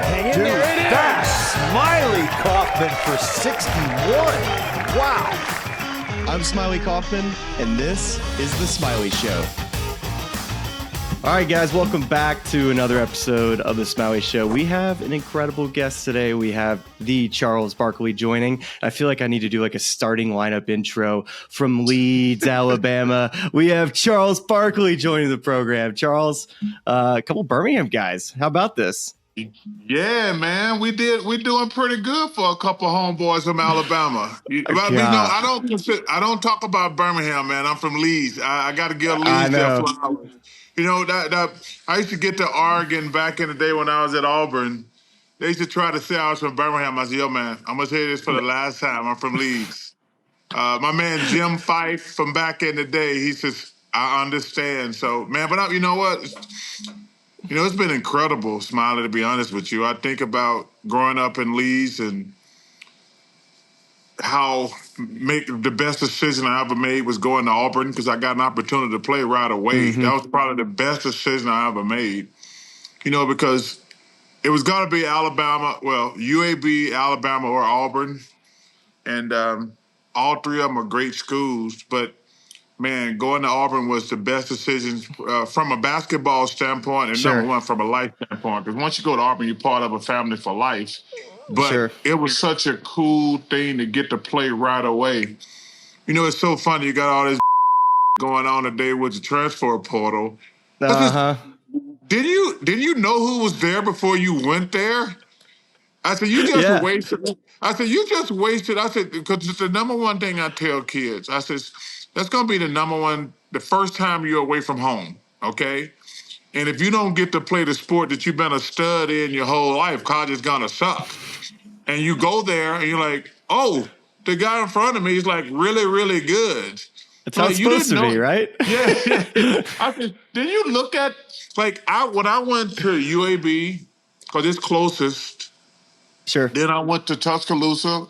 Hang in Dude, there. It that is. Smylie Kaufman for 61. Wow. I'm Smylie Kaufman, and this is The Smylie Show. All right, guys, welcome back to another episode of The Smylie Show. We have an incredible guest today. We have the Charles Barkley joining. I feel like I need to do like a starting lineup intro from Leeds, Alabama. We have Charles Barkley joining the program. Charles, a couple Birmingham guys. How about this? Yeah, man, we're doing pretty good for a couple homeboys from Alabama. I don't talk about Birmingham, man. I'm from Leeds. I got to give Leeds their flowers. You know that I used to get to Oregon back in the day when I was at Auburn. They used to try to say I was from Birmingham. I said, "Yo, man, I'm gonna say this for the last time. I'm from Leeds." My man Jim Fife from back in the day, he says, "I understand." So, man, but you know what? You know, it's been incredible, Smylie, to be honest with you. I think about growing up in Leeds and how the best decision I ever made was going to Auburn because I got an opportunity to play right away. Mm-hmm. That was probably the best decision I ever made, you know, because it was going to be Alabama, well, UAB, Alabama, or Auburn. And all three of them are great schools, but man, going to Auburn was the best decision from a basketball standpoint and number one from a life standpoint. Because once you go to Auburn, you're part of a family for life. But it was such a cool thing to get to play right away. You know, it's so funny. You got all this going on today with the transfer portal. Did you know who was there before you went there? I said, you just wasted. I said, you just wasted. I said, because it's the number one thing I tell kids. I said, that's going to be the number one, the first time you're away from home, okay? And if you don't get to play the sport that you've been a stud in your whole life, college is going to suck. And you go there and you're like, oh, the guy in front of me is like really, really good. That's how it's supposed to be, right? Yeah. I said, did you look at, like, when I went to UAB, because it's closest. Sure. Then I went to Tuscaloosa.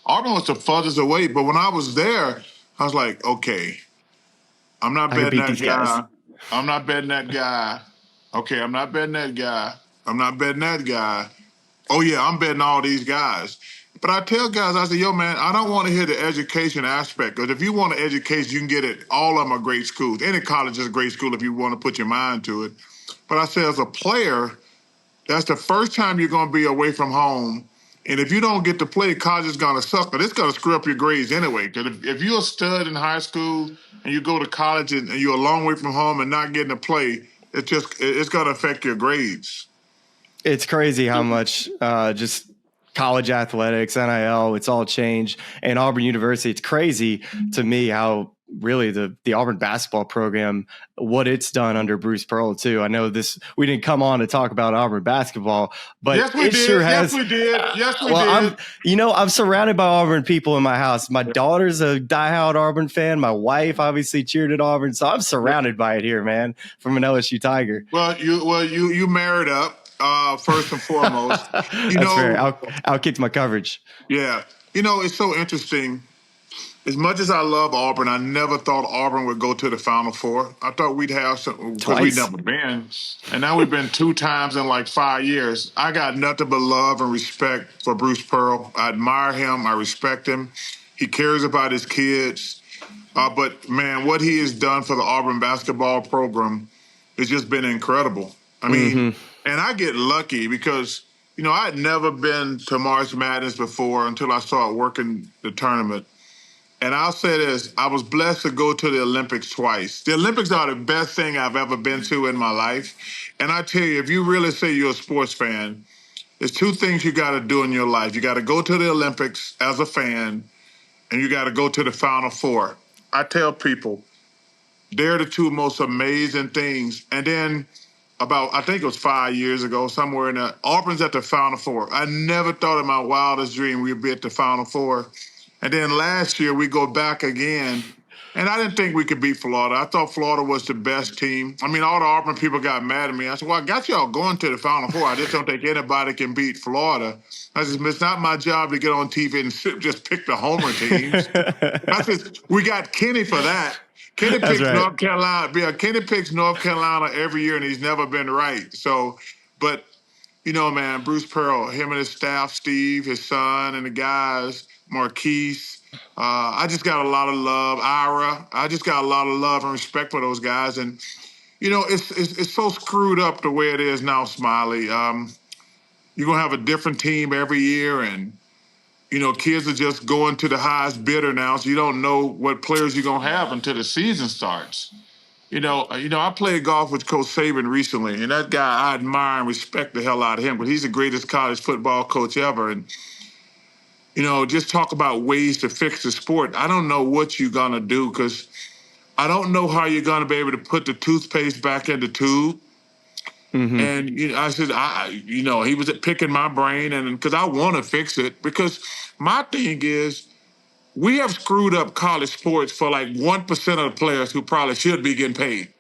Auburn was the furthest away, but when I was there, I was like, okay, I'm not betting that guy. I'm not betting that guy. Okay, I'm not betting that guy. I'm not betting that guy. Oh, yeah, I'm betting all these guys. But I tell guys, I say, yo, man, I don't want to hear the education aspect. Because if you want an education, you can get it. All of them are great schools. Any college is a great school if you want to put your mind to it. But I say, as a player, that's the first time you're going to be away from home. And if you don't get to play, college is going to suck, but it's going to screw up your grades anyway. Because if you're a stud in high school and you go to college and you're a long way from home and not getting to play, it's going to affect your grades. It's crazy how much just college athletics, NIL, it's all changed. And Auburn University, it's crazy to me how really the Auburn basketball program, what it's done under Bruce Pearl too. I know we didn't come on to talk about Auburn basketball, but sure has. Yes, we did. I'm surrounded by Auburn people in my house. My daughter's a diehard Auburn fan. My wife obviously cheered at Auburn, so I'm surrounded by it here, man. From an LSU Tiger. Well, you married up first and foremost. That's fair. Outkicked my coverage. Yeah, it's so interesting. As much as I love Auburn, I never thought Auburn would go to the Final Four. I thought we'd have some, because we'd never been. And now we've been 2 times in like 5 years. I got nothing but love and respect for Bruce Pearl. I admire him. I respect him. He cares about his kids. But, man, what he has done for the Auburn basketball program has just been incredible. I mean, and I get lucky because, I had never been to March Madness before until I started working the tournament. And I'll say this, I was blessed to go to the Olympics twice. The Olympics are the best thing I've ever been to in my life. And I tell you, if you really say you're a sports fan, there's 2 things you got to do in your life. You got to go to the Olympics as a fan, and you got to go to the Final Four. I tell people, they're the 2 most amazing things. And then I think it was 5 years ago, somewhere in there, Auburn's at the Final Four. I never thought in my wildest dream we'd be at the Final Four. And then last year, we go back again. And I didn't think we could beat Florida. I thought Florida was the best team. I mean, all the Auburn people got mad at me. I said, well, I got y'all going to the Final Four. I just don't think anybody can beat Florida. I said, it's not my job to get on TV and just pick the homer teams. I said, we got Kenny for that. Kenny picks North Carolina. Yeah, Kenny picks North Carolina every year, and he's never been right. So, but Man, Bruce Pearl, him and his staff, Steve, his son, and the guys, Marquise. I just got a lot of love. Ira, I just got a lot of love and respect for those guys. And, it's so screwed up the way it is now, Smylie. You're going to have a different team every year, and, kids are just going to the highest bidder now, so you don't know what players you're going to have until the season starts. I played golf with Coach Saban recently, and that guy, I admire and respect the hell out of him, but he's the greatest college football coach ever. And, just talk about ways to fix the sport. I don't know what you're going to do, because I don't know how you're going to be able to put the toothpaste back in the tube. Mm-hmm. And I said, he was picking my brain, and because I want to fix it, because my thing is, we have screwed up college sports for like 1% of the players who probably should be getting paid.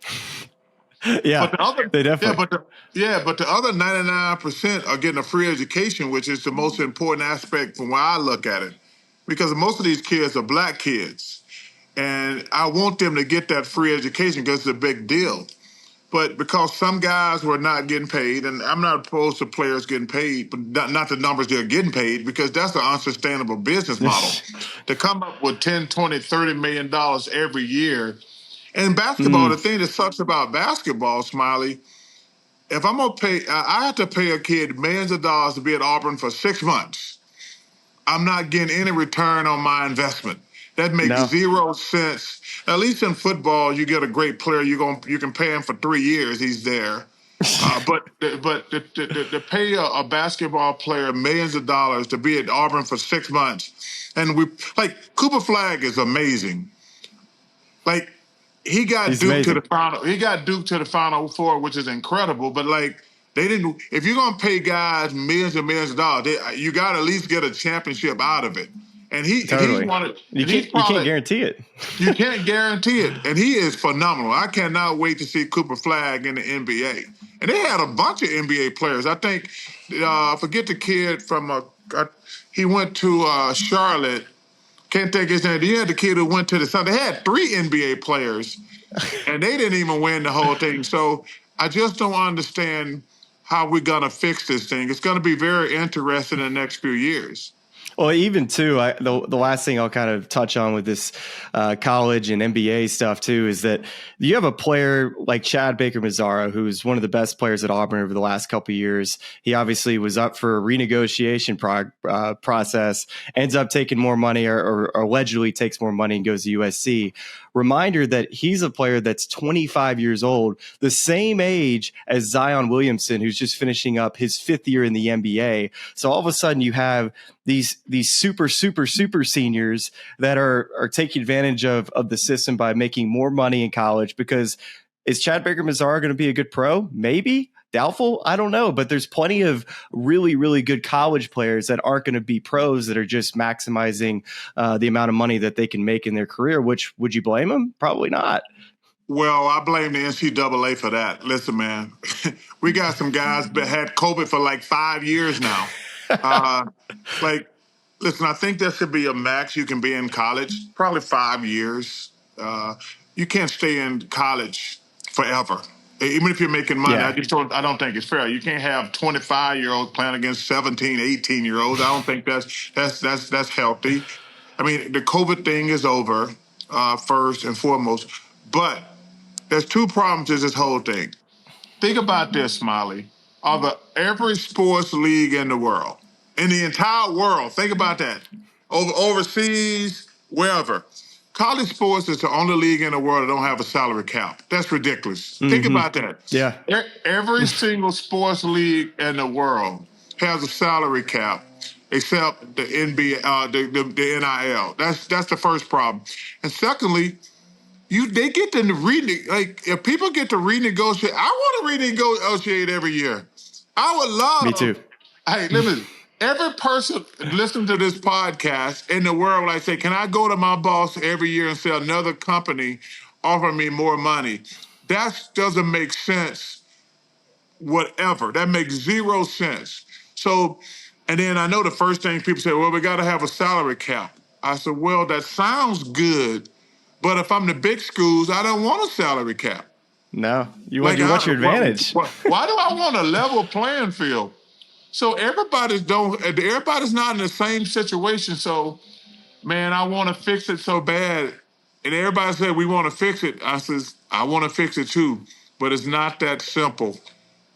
Yeah, they definitely. But the other 99% are getting a free education, which is the most important aspect from where I look at it, because most of these kids are black kids, and I want them to get that free education because it's a big deal. But because some guys were not getting paid, and I'm not opposed to players getting paid, but not the numbers they're getting paid, because that's an unsustainable business model. To come up with $10, $20, $30 million every year. And basketball, the thing that sucks about basketball, Smylie, if I'm going to pay, I have to pay a kid millions of dollars to be at Auburn for 6 months. I'm not getting any return on my investment. That makes 0 sense. At least in football, you get a great player. You can pay him for 3 years. He's there. But to pay a basketball player millions of dollars to be at Auburn for 6 months, and Cooper Flagg is amazing. Like, he got Duke to the final. He got Duke to the Final Four, which is incredible. But they didn't. If you're gonna pay guys millions and millions of dollars, you got to at least get a championship out of it. And he wanted. You can't guarantee it. You can't guarantee it. And he is phenomenal. I cannot wait to see Cooper Flagg in the NBA. And they had a bunch of NBA players. I think, forget the kid from, he went to Charlotte. Can't think his name. You had the kid who went to the Sun. They had 3 NBA players, and they didn't even win the whole thing. So I just don't understand how we're going to fix this thing. It's going to be very interesting in the next few years. Well, even too, the last thing I'll kind of touch on with this college and NBA stuff too is that you have a player like Chad Baker-Mazara, who's one of the best players at Auburn over the last couple of years. He obviously was up for a renegotiation process, ends up taking more money or allegedly takes more money and goes to USC. Reminder that he's a player that's 25 years old, the same age as Zion Williamson, who's just finishing up his 5th year in the NBA. So all of a sudden you have these super seniors that are taking advantage of the system by making more money in college. Because is Chad Baker-Mazara going to be a good pro? Maybe. Doubtful? I don't know. But there's plenty of really, really good college players that aren't going to be pros that are just maximizing the amount of money that they can make in their career, which would you blame them? Probably not. Well, I blame the NCAA for that. Listen, man, we got some guys that had COVID for like 5 years now. Listen, I think there should be a max you can be in college, probably 5 years. You can't stay in college forever. Even if you're making money, I don't think it's fair. You can't have 25-year-olds playing against 17, 18-year-olds. I don't think that's healthy. I mean, the COVID thing is over, first and foremost. But there's 2 problems to this whole thing. Think about this, Smylie. Every sports league in the world, in the entire world, think about that. Overseas, wherever. College sports is the only league in the world that don't have a salary cap. That's ridiculous. Mm-hmm. Think about that. Yeah. Every single sports league in the world has a salary cap, except the NBA, the NIL. That's the first problem. And secondly, they get to if people get to renegotiate, I want to renegotiate every year. I would love. Me too. Hey, listen. Every person listening to this podcast in the world, I say, can I go to my boss every year and say another company offer me more money? That doesn't make sense. Whatever. That makes 0 sense. So, and then I know the first thing people say, well, we got to have a salary cap. I said, well, that sounds good, but if I'm the big schools, I don't want a salary cap. No, you want your advantage. Why do I want a level playing field? So everybody's not in the same situation. So, man, I want to fix it so bad. And everybody said, we want to fix it. I says, I want to fix it too. But it's not that simple.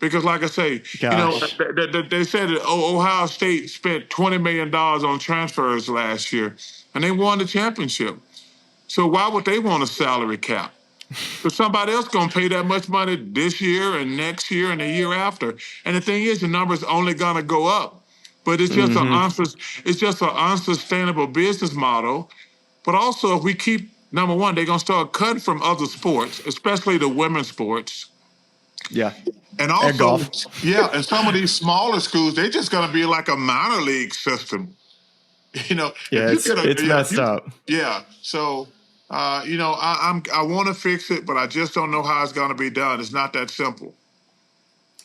Because like I say, Gosh. they said that Ohio State spent $20 million on transfers last year, and they won the championship. So why would they want a salary cap? Because somebody else going to pay that much money this year and next year and the year after. And the thing is, the number's only going to go up. But it's just an unsustainable business model. But also, if we keep, number one, they're going to start cutting from other sports, especially the women's sports. Yeah. And also, golf. and some of these smaller schools, they're just going to be like a minor league system. Yeah, it's messed up. Yeah. So, I want to fix it, but I just don't know how it's going to be done. It's not that simple.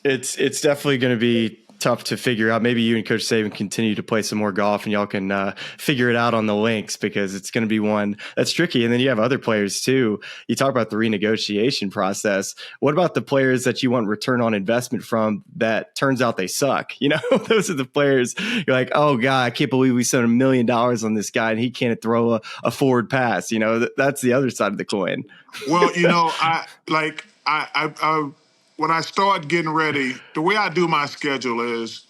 It's definitely going to be tough to figure out. Maybe you and Coach Saban continue to play some more golf and y'all can figure it out on the links, because it's going to be one that's tricky. And then you have other players too. You talk about the renegotiation process. What about the players that you want return on investment from that turns out they suck? Those are the players you're like, oh God, I can't believe we spent $1 million on this guy and he can't throw a forward pass. That's the other side of the coin. Well, I when I start getting ready, the way I do my schedule is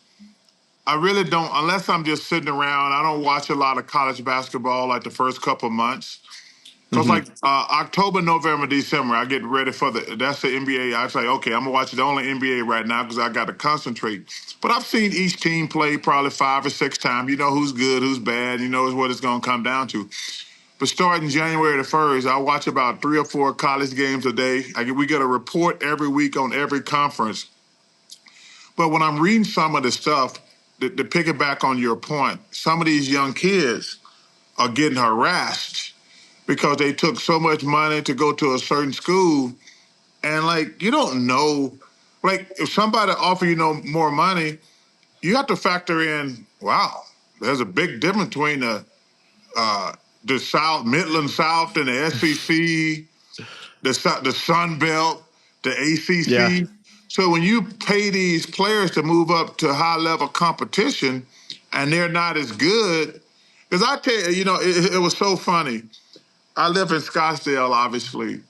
I really don't, unless I'm just sitting around, I don't watch a lot of college basketball like the first couple of months. So it's like October, November, December, I get ready for that's the NBA. I say, okay, I'm going to watch the only NBA right now because I got to concentrate. But I've seen each team play probably 5 or 6 times. You know who's good, who's bad. You know what it's going to come down to. But starting January the 1st, I watch about 3 or 4 college games a day. We get a report every week on every conference. But when I'm reading some of the stuff, to piggyback on your point, some of these young kids are getting harassed because they took so much money to go to a certain school. And, you don't know. If somebody offer you more money, you have to factor in, wow, there's a big difference between the South, Midland South, and the SEC, the Sun Belt, the ACC. Yeah. So when you pay these players to move up to high-level competition and they're not as good, because I tell you, it was so funny. I live in Scottsdale, obviously.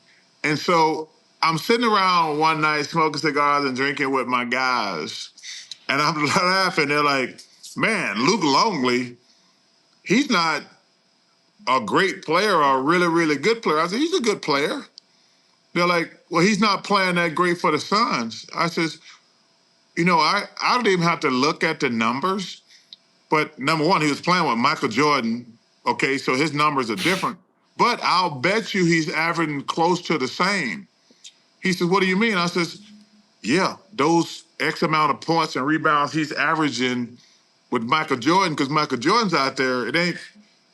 And so I'm sitting around one night smoking cigars and drinking with my guys. And I'm laughing. They're like, man, Luke Longley, he's not a great player or a really, really good player. I said, he's a good player. They're like, well, he's not playing that great for the Suns. I says, I don't even have to look at the numbers. But number one, he was playing with Michael Jordan. Okay, so his numbers are different. But I'll bet you he's averaging close to the same. He says, what do you mean? I says, yeah, those X amount of points and rebounds he's averaging with Michael Jordan, because Michael Jordan's out there, it ain't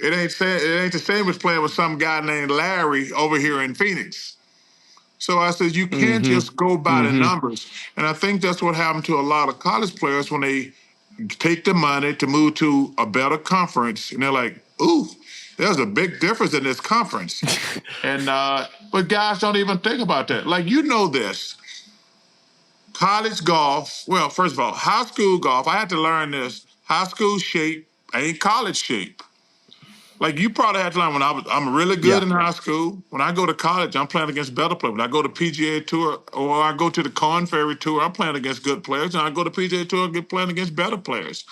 the same as playing with some guy named Larry over here in Phoenix. So I said, you can't just go by the numbers. And I think that's what happened to a lot of college players when they take the money to move to a better conference. And they're like, ooh, there's a big difference in this conference. But guys don't even think about that. This. College golf, well, first of all, high school golf, I had to learn this. High school shape ain't college shape. You probably had to learn I'm really good in high school. When I go to college, I'm playing against better players. When I go to PGA Tour or I go to the Corn Ferry Tour, I'm playing against good players. And I go to PGA Tour, I'm playing against better players.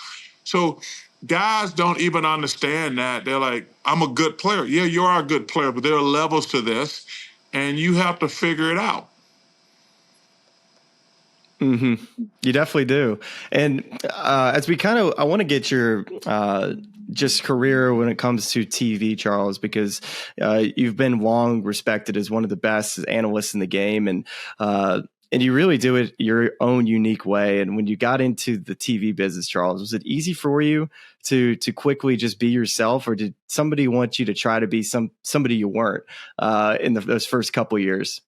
So guys don't even understand that. They're like, I'm a good player. Yeah, you are a good player, but there are levels to this, and you have to figure it out. You definitely do. And as we I want to get your just career when it comes to TV, Charles, because you've been long respected as one of the best analysts in the game, and you really do it your own unique way. And when you got into the TV business, Charles, was it easy for you to quickly just be yourself, or did somebody want you to try to be somebody you weren't in those first couple years?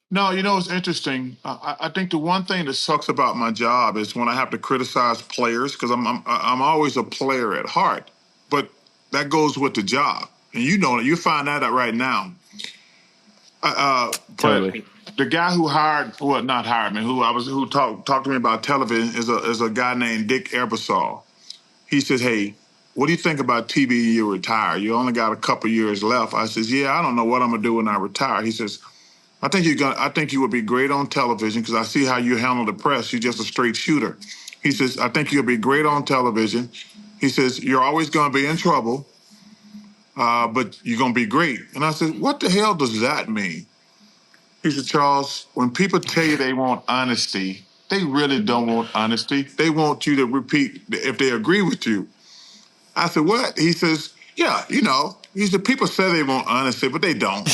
No, it's interesting. I think the one thing that sucks about my job is when I have to criticize players, because I'm always a player at heart, but that goes with the job, and you find that out right now. But Totally. the guy who not hired me, who talked to me about television is a guy named Dick Ebersol. He says, "Hey, what do you think about TV when you retire? You only got a couple years left." I says, "Yeah, I don't know what I'm gonna do when I retire." He says, I think you would be great on television because I see how you handle the press. You're just a straight shooter." He says, "I think you'll be great on television." He says, "You're always going to be in trouble, but you're going to be great." And I said, "What the hell does that mean?" He said, "Charles, when people tell you they want honesty, they really don't want honesty. They want you to repeat if they agree with you." I said, "What?" He says, "Yeah, He said, people say they want honesty, but they don't."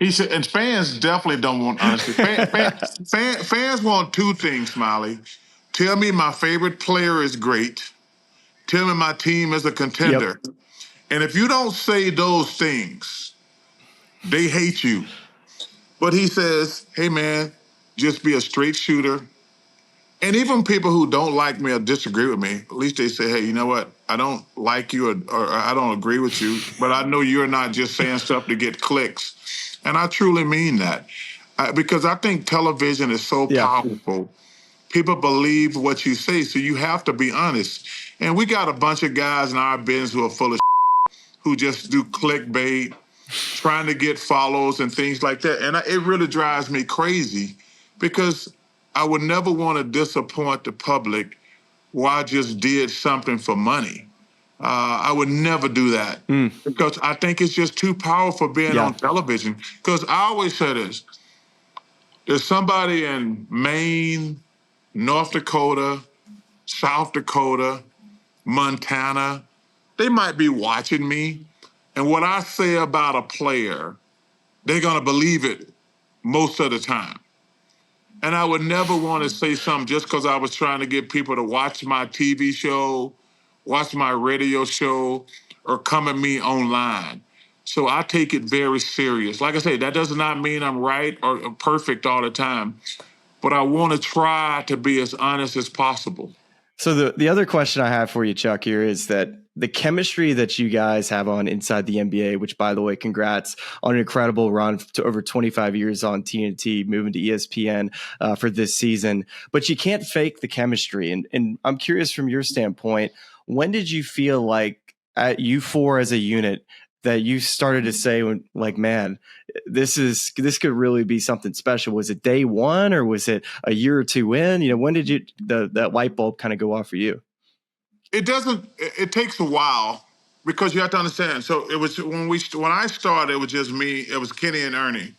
He said, and fans definitely don't want honesty. Fans want two things, Smylie. Tell me my favorite player is great. Tell me my team is a contender. Yep. And if you don't say those things, they hate you. But he says, "Hey, man, just be a straight shooter. And even people who don't like me or disagree with me, at least they say, hey, you know what? I don't like you or I don't agree with you, but I know you're not just saying stuff to get clicks." And I truly mean that because I think television is so powerful. People believe what you say, so you have to be honest. And we got a bunch of guys in our business who are full of who just do clickbait, trying to get follows and things like that. And it really drives me crazy because I would never want to disappoint the public where I just did something for money. I would never do that because I think it's just too powerful being on television. Because I always say this, there's somebody in Maine, North Dakota, South Dakota, Montana, they might be watching me. And what I say about a player, they're going to believe it most of the time. And I would never want to say something just because I was trying to get people to watch my TV show, watch my radio show, or come at me online. So I take it very serious. Like I say, that does not mean I'm right or perfect all the time, but I want to try to be as honest as possible. So the other question I have for you, Chuck, here is that the chemistry that you guys have on Inside the NBA, which, by the way, congrats on an incredible run to over 25 years on TNT, moving to ESPN for this season. But you can't fake the chemistry. And I'm curious from your standpoint, when did you feel like you four as a unit that you started to say, like, man, this could really be something special? Was it day one or was it a year or two in? When did that light bulb kind of go off for you? It takes a while because you have to understand. So it was when I started, it was just me, it was Kenny and Ernie.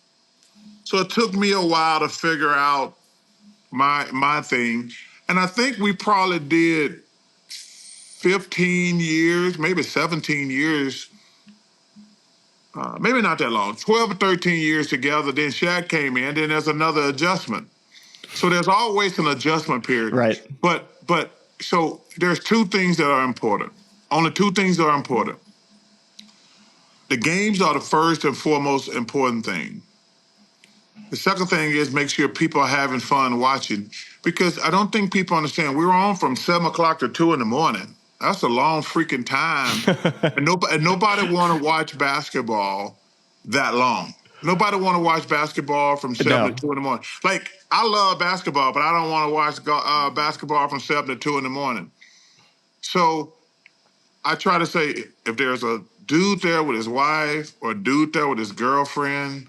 So it took me a while to figure out my thing. And I think we probably did 15 years, maybe 17 years, maybe not that long, 12 or 13 years together. Then Shaq came in, then there's another adjustment. So there's always an adjustment period. Right. But so there's two things that are important. Only two things that are important. The games are the first and foremost important thing. The second thing is make sure people are having fun watching, because I don't think people understand. We were on from 7 o'clock to 2 in the morning. That's a long freaking time. and nobody want to watch basketball that long. Nobody want to watch basketball from 7 to 2 in the morning. Like, I love basketball, but I don't want to watch basketball from 7 to 2 in the morning. So I try to say, if there's a dude there with his wife or a dude there with his girlfriend,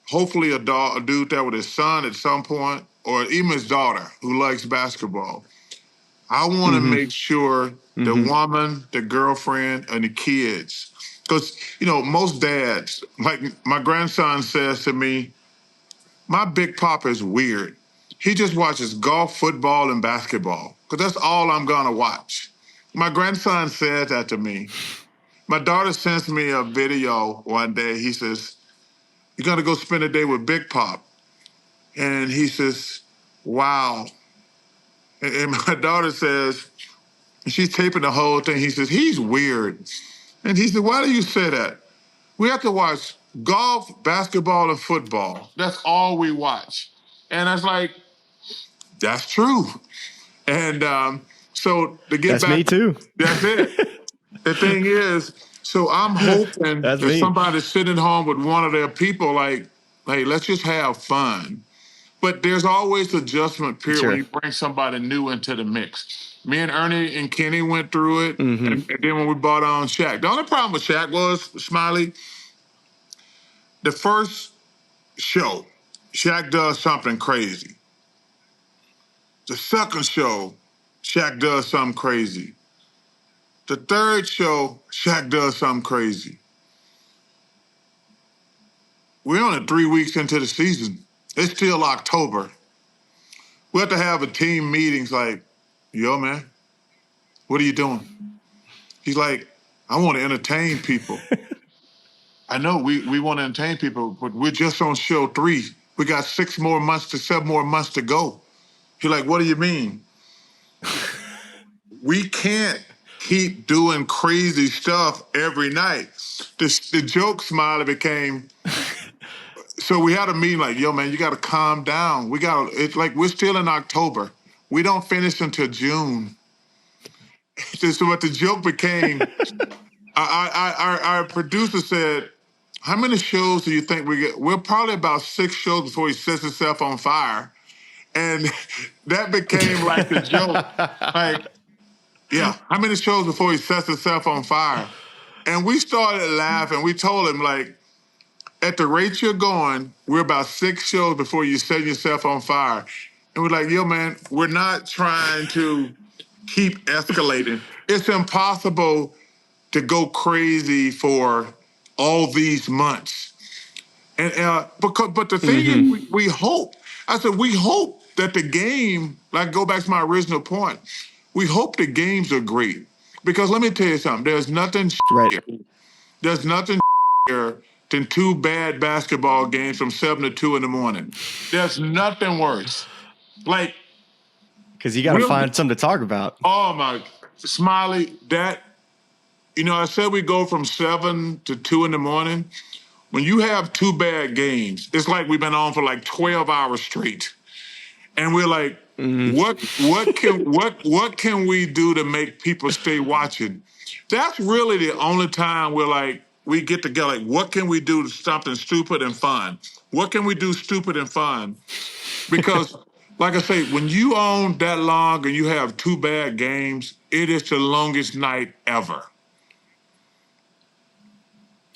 hopefully a dude there with his son at some point, or even his daughter who likes basketball, I want to make sure the woman, the girlfriend, and the kids, because, most dads, like my grandson says to me, my big papa is weird. He just watches golf, football, and basketball, because that's all I'm going to watch. My grandson said that to me. My daughter sends me a video one day. He says, "You're going to go spend a day with Big Pop." And he says, "Wow." And my daughter says, she's taping the whole thing. He says, "He's weird." And he said, "Why do you say that? We have to watch golf, basketball, and football. That's all we watch." And I was like, that's true. And so to get that's back. Me too. That's it. The thing is, so I'm hoping That's that me. somebody's sitting home with one of their people like, hey, let's just have fun. But there's always adjustment period Sure. when you bring somebody new into the mix. Me and Ernie and Kenny went through it, and then when we brought on Shaq. The only problem with Shaq was, Smylie, the first show, Shaq does something crazy. The second show, Shaq does something crazy. The third show, Shaq does something crazy. We're only 3 weeks into the season. It's still October. We have to have a team meetings like, yo, man, what are you doing? He's like, I want to entertain people. I know we want to entertain people, but we're just on show 3. We got 7 more months to go. He's like, what do you mean? We can't keep doing crazy stuff every night. The joke, Smiley, became, so we had a meeting like, yo, man, you got to calm down. It's like we're still in October. We don't finish until June. So what the joke became, our producer said, how many shows do you think we get? We're probably about 6 shows before he sets himself on fire. And that became like the joke. Like, yeah, how many shows before he sets himself on fire? And we started laughing. We told him, like, at the rate you're going, we're about 6 shows before you set yourself on fire. And we're like, yo, man, we're not trying to keep escalating. It's impossible to go crazy for all these months. And but the thing is, we hope. I said, we hope that the game, like, go back to my original point, we hope the games are great. Because let me tell you something, there's nothing there's nothing here than 2 bad basketball games from 7 to 2 in the morning. There's nothing worse. Like, because you got to find something to talk about. Oh my, Smylie, that, I said we go from 7 to 2 in the morning. When you have 2 bad games, it's like we've been on for like 12 hours straight. And we're like, what can we do to make people stay watching? That's really the only time we're like, we get together, like, what can we do to something stupid and fun? What can we do stupid and fun? Because, like I say, when you own that long and you have 2 bad games, it is the longest night ever.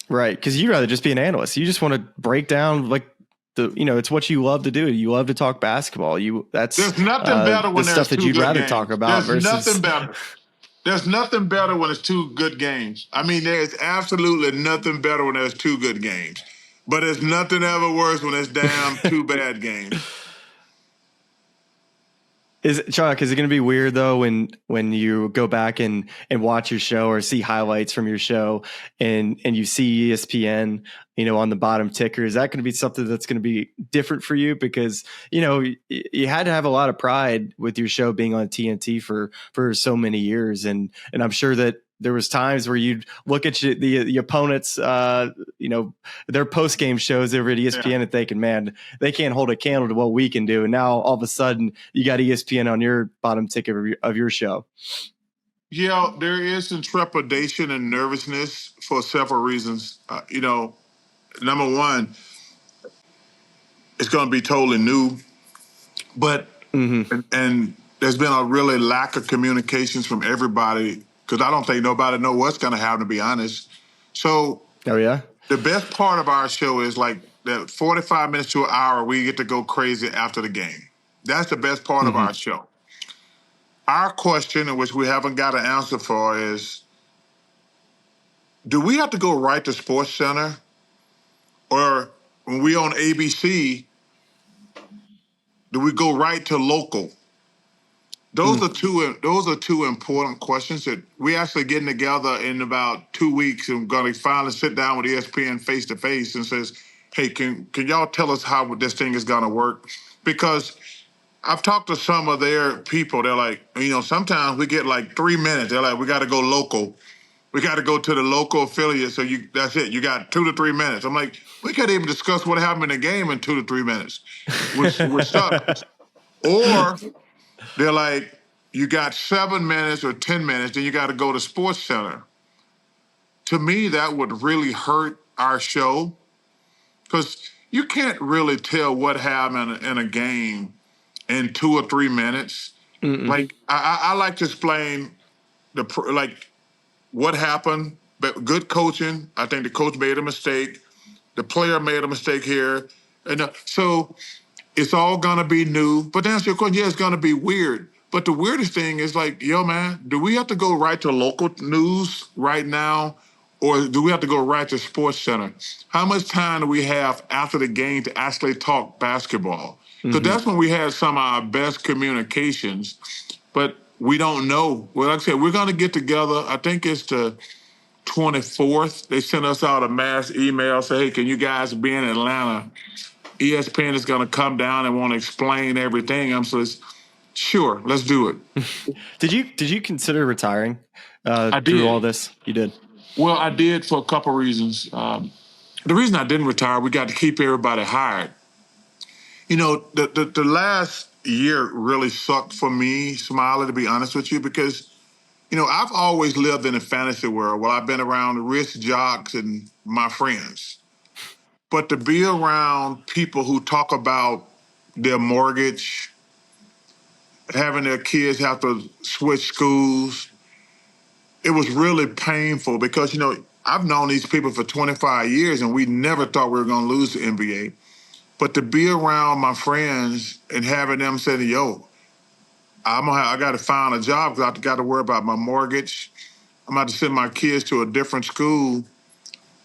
Right, because you'd rather just be an analyst. You just want to break down, like, it's what you love to do. You love to talk basketball. There's nothing better when the there's stuff that 2 you'd good rather games. talk about. There's versus nothing better. There's nothing better when it's 2 good games. I mean, there's absolutely nothing better when there's 2 good games. But there's nothing ever worse when there's damn 2 bad games. Chuck, is it going to be weird though when you go back and watch your show or see highlights from your show and you see ESPN, on the bottom ticker? Is that going to be something that's going to be different for you? Because, you had to have a lot of pride with your show being on TNT for so many years. And I'm sure that there was times where you'd look at the opponents, their post game shows over at ESPN and thinking, man, they can't hold a candle to what we can do. And now all of a sudden you got ESPN on your bottom ticket of your show. Yeah, there is some trepidation and nervousness for several reasons. Number one, it's going to be totally new, but and there's been a really lack of communications from everybody. Because I don't think nobody know what's going to happen, to be honest. So, the best part of our show is like that 45 minutes to an hour, we get to go crazy after the game. That's the best part of our show. Our question, in which we haven't got an answer for, is, do we have to go right to Sports Center? Or when we on ABC, do we go right to local? Those are two important questions that we actually getting together in about 2 weeks, and we're going to finally sit down with ESPN face to face and says, hey, can y'all tell us how this thing is going to work? Because I've talked to some of their people. They're like, sometimes we get like 3 minutes. They're like, we got to go local. We got to go to the local affiliate. So that's it. You got 2 to 3 minutes. I'm like, we can't even discuss what happened in the game in 2 to 3 minutes. We're stuck. Or they're like, you got 7 minutes or 10 minutes, then you got to go to Sports Center. To me, that would really hurt our show because you can't really tell what happened in a game in 2 or 3 minutes. Like I like to explain what happened. But good coaching. I think the coach made a mistake. The player made a mistake here, and so it's all gonna be new. But to answer your question, yeah, it's gonna be weird. But the weirdest thing is like, yo, man, do we have to go right to local news right now, or do we have to go right to Sports Center? How much time do we have after the game to actually talk basketball? Because that's when we had some of our best communications. But we don't know. Well, like I said, we're gonna get together. I think it's the 24th. They sent us out a mass email, say, hey, can you guys be in Atlanta? ESPN is going to come down and want to explain everything. I'm so sure, let's do it. Did you consider retiring I did. through all this? You did? Well, I did for a couple reasons. The reason I didn't retire, we got to keep everybody hired. You know, the last year really sucked for me, Smylie, to be honest with you, because, you know, I've always lived in a fantasy world where I've been around rich jocks and my friends. But to be around people who talk about their mortgage, having their kids have to switch schools, it was really painful because, you know, I've known these people for 25 years and we never thought we were going to lose the NBA. But to be around my friends and having them say, yo, I got to find a job because I got to worry about my mortgage. I'm about to send my kids to a different school.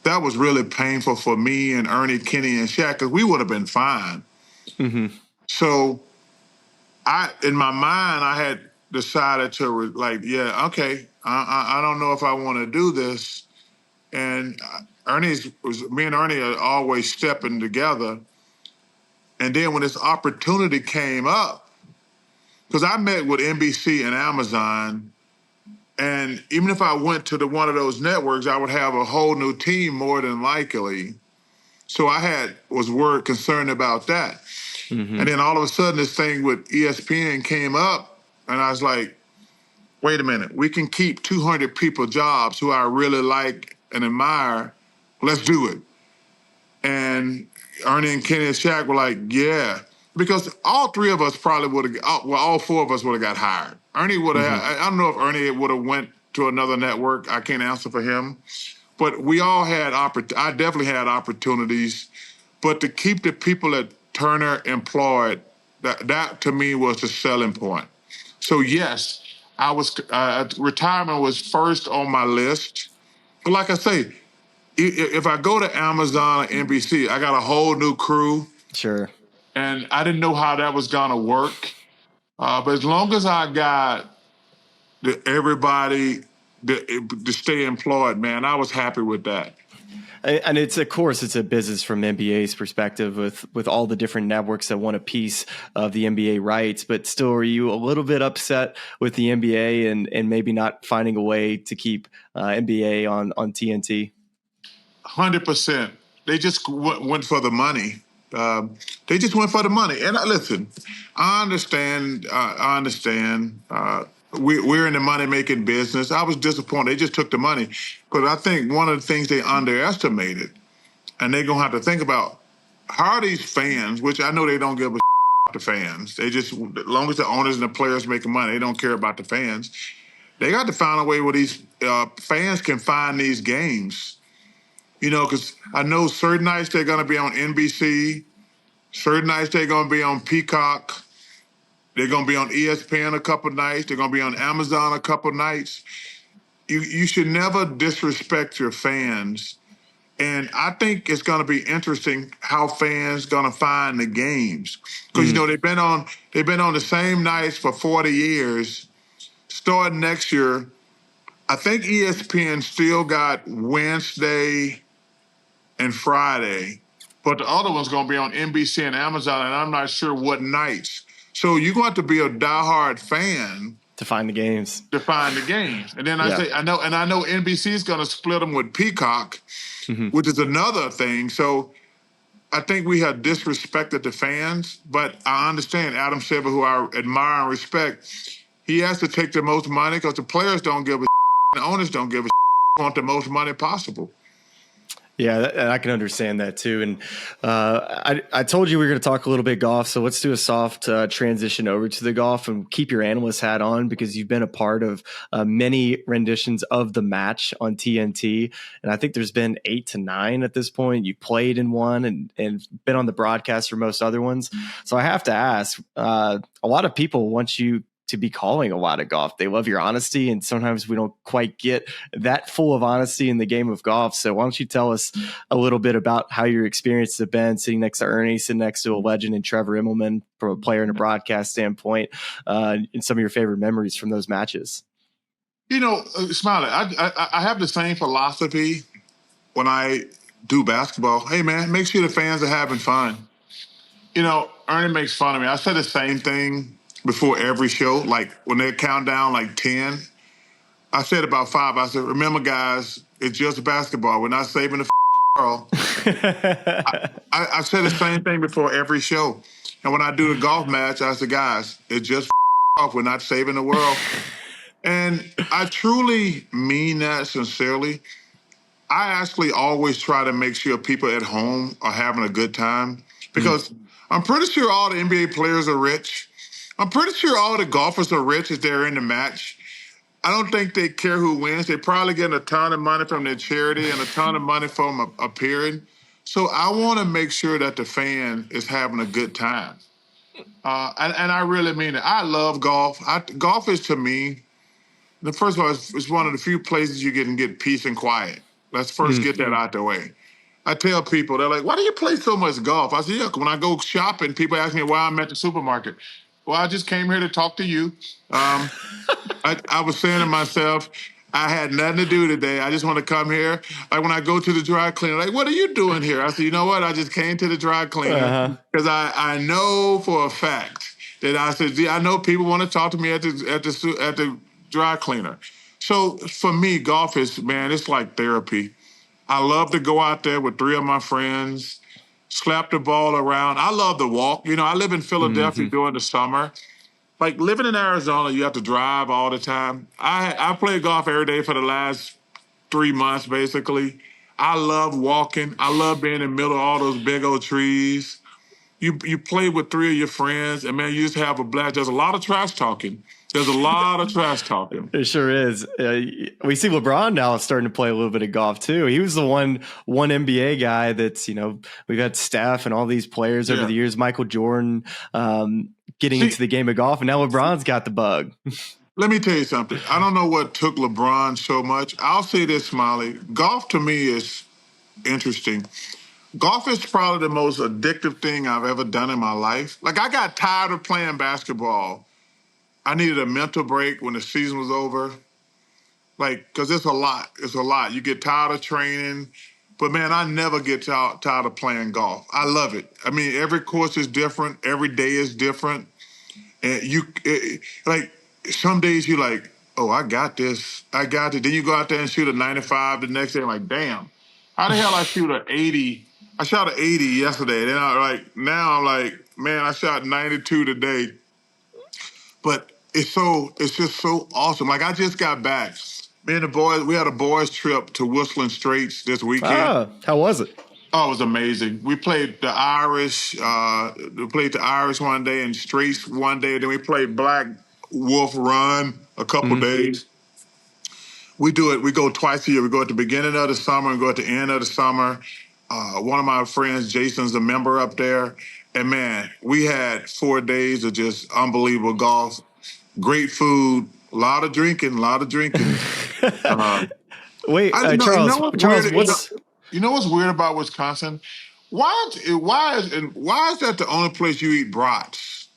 That was really painful for me and Ernie, Kenny, and Shaq, because we would have been fine. So in my mind, I had decided to okay, I don't know if I want to do this. And me and Ernie are always stepping together. And then when this opportunity came up, because I met with NBC and Amazon, and even if I went to one of those networks, I would have a whole new team more than likely. So I was concerned about that. And then all of a sudden, this thing with ESPN came up, and I was like, wait a minute, we can keep 200 people jobs who I really like and admire. Let's do it. And Ernie and Kenny and Shaq were like, yeah. Because all three of us probably would have, all four of us would have got hired. Ernie would have, I don't know if Ernie would have went to another network. I can't answer for him. But we all had, I definitely had opportunities. But to keep the people at Turner employed, that to me was the selling point. So yes, retirement was first on my list. But like I say, if I go to Amazon or NBC, I got a whole new crew. Sure. And I didn't know how that was going to work. But as long as I got everybody to stay employed, man, I was happy with that. And it's a business from NBA's perspective with all the different networks that want a piece of the NBA rights. But still, are you a little bit upset with the NBA and maybe not finding a way to keep NBA on TNT? 100%. They just went for the money. They just went for the money. And listen, I understand. We're in the money-making business. I was disappointed. They just took the money. But I think one of the things they underestimated, and they're going to have to think about, how are these fans, which I know they don't give a about the fans. They just, as long as the owners and the players making money, they don't care about the fans. They got to find a way where these fans can find these games. You know, because I know certain nights they're going to be on NBC, certain nights they're going to be on Peacock, they're going to be on ESPN a couple nights, they're going to be on Amazon a couple nights. You should never disrespect your fans. And I think it's going to be interesting how fans going to find the games. Because, you know, they've been on the same nights for 40 years. Starting next year, I think ESPN still got Wednesday and Friday, but the other one's going to be on NBC and Amazon, and I'm not sure what nights. So you're going to have to be a diehard fan to find the games. And then I know NBC is going to split them with Peacock, which is another thing. So I think we have disrespected the fans, but I understand Adam Silver, who I admire and respect, he has to take the most money because the players don't give a the owners don't give a want the most money possible. Yeah, and I can understand that too. And I told you we were going to talk a little bit golf, so let's do a soft transition over to the golf and keep your analyst hat on because you've been a part of many renditions of the match on TNT, and I think there's been 8 to 9 at this point. You played in one and been on the broadcast for most other ones. So I have to ask, a lot of people want you to be calling a lot of golf. They love your honesty, and sometimes we don't quite get that full of honesty in the game of golf. So why don't you tell us a little bit about how your experience has been sitting next to Ernie, sitting next to a legend in Trevor Immelman from a player and a broadcast standpoint, and some of your favorite memories from those matches? Smylie, I have the same philosophy when I do basketball. Hey, man, make sure the fans are having fun. Ernie makes fun of me. I said the same thing before every show, like when they count down like 10, I said about 5. I said, remember, guys, it's just basketball. We're not saving the world. I said the same thing before every show. And when I do the golf match, I said, guys, it's just off. We're not saving the world. And I truly mean that sincerely. I actually always try to make sure people at home are having a good time because I'm pretty sure all the NBA players are rich. I'm pretty sure all the golfers are rich if they're in the match. I don't think they care who wins. They're probably getting a ton of money from their charity and a ton of money from appearing. So I want to make sure that the fan is having a good time. And I really mean it. I love golf. Golf is, to me, first of all, it's one of the few places you can get peace and quiet. Let's first get that out the way. I tell people, they're like, why do you play so much golf? I said, yeah, when I go shopping, people ask me why I'm at the supermarket. Well, I just came here to talk to you. I was saying to myself, I had nothing to do today. I just want to come here. Like when I go to the dry cleaner, like, what are you doing here? I said, you know what? I just came to the dry cleaner because I know for a fact that I know people want to talk to me at the dry cleaner. So for me, golf is, man, it's like therapy. I love to go out there with 3 of my friends, slap the ball around. I love to walk. I live in Philadelphia during the summer. Like living in Arizona, you have to drive all the time. I play golf every day for the last 3 months, basically. I love walking. I love being in the middle of all those big old trees. You play with 3 of your friends, and man, you just have a blast. There's a lot of trash talking. There's a lot of trash talking. It sure is. We see LeBron now starting to play a little bit of golf too. He was the one NBA guy that's, we've had Steph and all these players over the years, Michael Jordan, getting into the game of golf, and now LeBron's got the bug. Let me tell you something. I don't know what took LeBron so much. I'll say this, Smylie. Golf to me is interesting. Golf is probably the most addictive thing I've ever done in my life. Like, I got tired of playing basketball. I needed a mental break when the season was over. Like, because it's a lot. It's a lot. You get tired of training. But, man, I never get tired of playing golf. I love it. I mean, every course is different. Every day is different. And like, some days you're like, oh, I got this. I got it. Then you go out there and shoot a 95 the next day. I'm like, damn, how the hell I shoot an 80? I shot an 80 yesterday. Then now I'm like, man, I shot 92 today. But it's just so awesome. Like, I just got back. Me and the boys, we had a boys trip to Whistling Straits this weekend. How was it? Oh, it was amazing. We played the Irish. We played the Irish one day and Straits one day. Then we played Black Wolf Run a couple days. We do it. We go twice a year. We go at the beginning of the summer and go at the end of the summer. One of my friends, Jason's a member up there. And, man, we had 4 days of just unbelievable golf, great food, a lot of drinking. Wait, Charles, you know what's weird about Wisconsin? Why is that the only place you eat brats?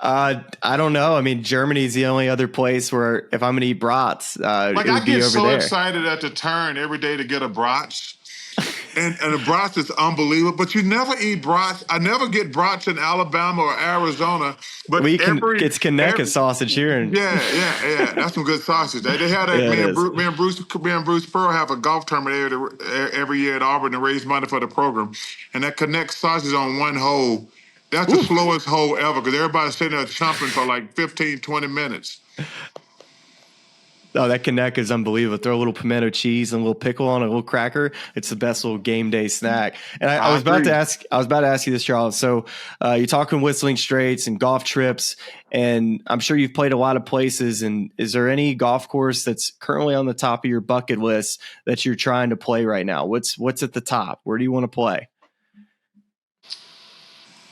I don't know. I mean, Germany's the only other place where if I'm going to eat brats, it would I be get over so there. excited at the turn every day to get a brats. And the brats is unbelievable. But you never eat brats. I never get brats in Alabama or Arizona. But it's Kaneka sausage here. Yeah. That's some good sausage. They had that. Me and Bruce Pearl have a golf tournament every year at Auburn to raise money for the program. And that Connect sausage on one hole, that's the slowest hole ever because everybody's sitting there chomping for like 15, 20 minutes. Oh, that Connect is unbelievable. Throw a little pimento cheese and a little pickle on a little cracker. It's the best little game day snack. And I was about to ask you this, Charles. So you're talking Whistling Straits and golf trips, and I'm sure you've played a lot of places. And is there any golf course that's currently on the top of your bucket list that you're trying to play right now? What's at the top? Where do you want to play?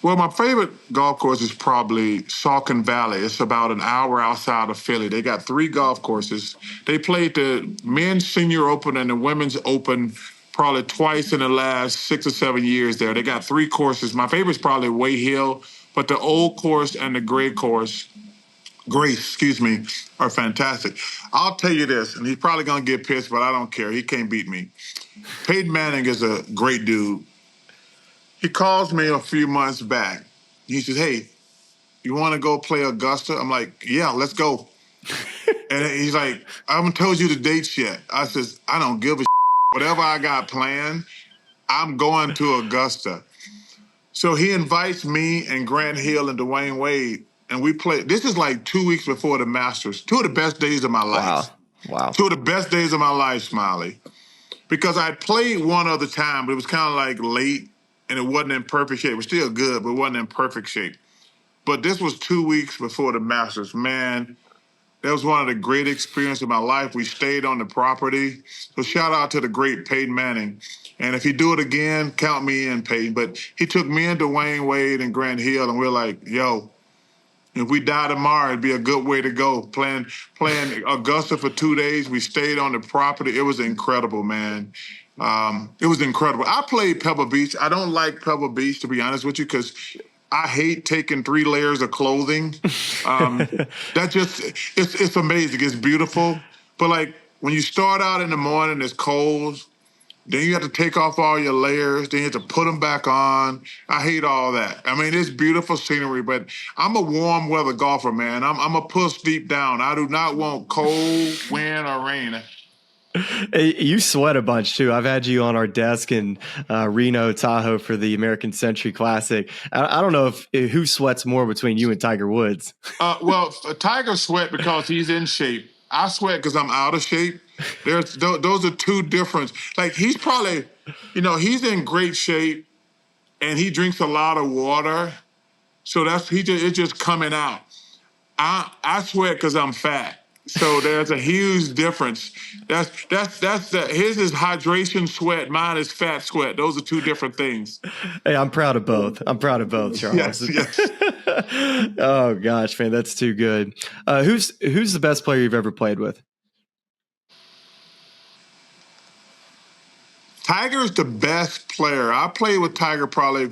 Well, my favorite golf course is probably Saucon Valley. It's about an hour outside of Philly. They got 3 golf courses. They played the men's senior open and the women's open probably twice in the last 6 or 7 years there. They got 3 courses. My favorite is probably Way Hill, but the old course and the Grace, are fantastic. I'll tell you this, and he's probably going to get pissed, but I don't care. He can't beat me. Peyton Manning is a great dude. He calls me a few months back. He says, hey, you want to go play Augusta? I'm like, yeah, let's go. And he's like, I haven't told you the dates yet. I says, I don't give a whatever I got planned, I'm going to Augusta. So he invites me and Grant Hill and Dwayne Wade, and we play. This is like 2 weeks before the Masters. 2 of the best days of my life. Wow. 2 of the best days of my life, Smylie. Because I played one other time, but it was kind of like late, and it wasn't in perfect shape. It was still good, but it wasn't in perfect shape. But this was 2 weeks before the Masters. Man, that was one of the great experiences of my life. We stayed on the property. So shout out to the great Peyton Manning. And if he do it again, count me in, Peyton. But he took me and Dwayne Wade and Grant Hill, and we're like, yo, if we die tomorrow, it'd be a good way to go. Playing Augusta for 2 days. We stayed on the property. It was incredible, man. It was incredible. I played Pebble Beach. I don't like Pebble Beach, to be honest with you, because I hate taking 3 layers of clothing. It's amazing. It's beautiful. But like when you start out in the morning, it's cold. Then you have to take off all your layers. Then you have to put them back on. I hate all that. I mean, it's beautiful scenery, but I'm a warm weather golfer, man. I'm a puss deep down. I do not want cold, wind, or rain. You sweat a bunch too. I've had you on our desk in Reno, Tahoe for the American Century Classic. I don't know if who sweats more between you and Tiger Woods. Well, Tiger sweat because he's in shape. I sweat because I'm out of shape. Those are 2 different. Like he's probably, he's in great shape, and he drinks a lot of water, so it's just coming out. I sweat because I'm fat. So there's a huge difference. His is hydration sweat. Mine is fat sweat. Those are 2 different things. Hey, I'm proud of both. Charles. Yes. Oh gosh, man, that's too good. Who's the best player you've ever played with? Tiger's the best player. I played with Tiger probably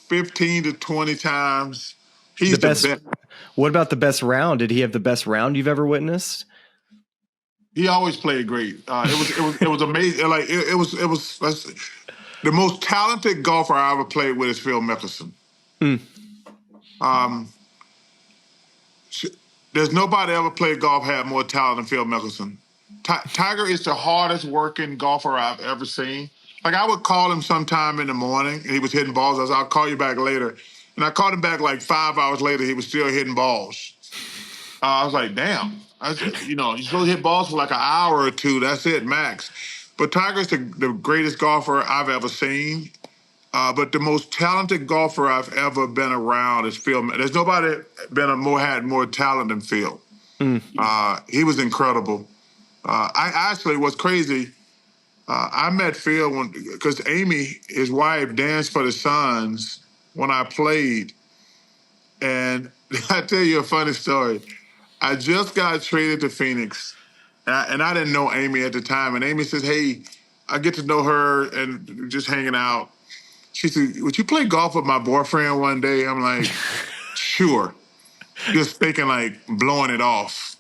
15 to 20 times. He's the best. What about the best round? Did he have the best round you've ever witnessed? He always played great. It was amazing. Like it was the most talented golfer I ever played with is Phil Mickelson. There's nobody ever played golf had more talent than Phil Mickelson. Tiger is the hardest working golfer I've ever seen. Like I would call him sometime in the morning, and he was hitting balls. I said, I'll call you back later. And I called him back like 5 hours later. He was still hitting balls. I was like, damn. I said, you're supposed to hit balls for like an hour or 2. That's it, max. But Tiger's the greatest golfer I've ever seen. But the most talented golfer I've ever been around is Phil. There's nobody had more talent than Phil. He was incredible. What's crazy, I met Phil because Amy, his wife, danced for the Suns when I played. And I tell you a funny story. I just got traded to Phoenix, and I didn't know Amy at the time. And Amy says, hey, I get to know her and just hanging out. She said, would you play golf with my boyfriend one day? I'm like, sure. Just thinking like blowing it off.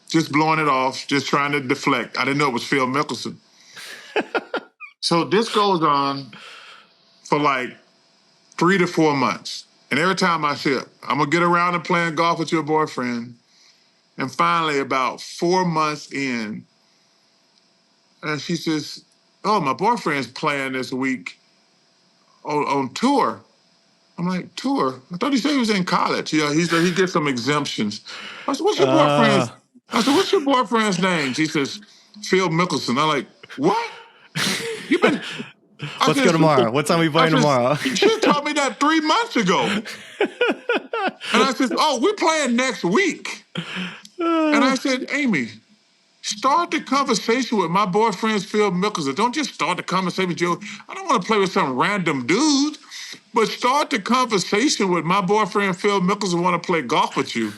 Just trying to deflect. I didn't know it was Phil Mickelson. So this goes on for like 3 to 4 months. And every time I say, I'm going to get around to playing golf with your boyfriend. And finally, about 4 months in, and she says, oh, my boyfriend's playing this week on tour. I'm like, tour? I thought he said he was in college. Yeah, he gets some exemptions. I said, what's your boyfriend's I said, what's your boyfriend's name? He says, Phil Mickelson. I'm like, what? You've been... Let's go tomorrow. What time are we playing tomorrow? She told me that 3 months ago. And I said, oh, we're playing next week. And I said, Amy, start the conversation with my boyfriend's Phil Mickelson. Don't just start the conversation with Joe. I don't want to play with some random dude, but start the conversation with my boyfriend Phil Mickelson want to play golf with you.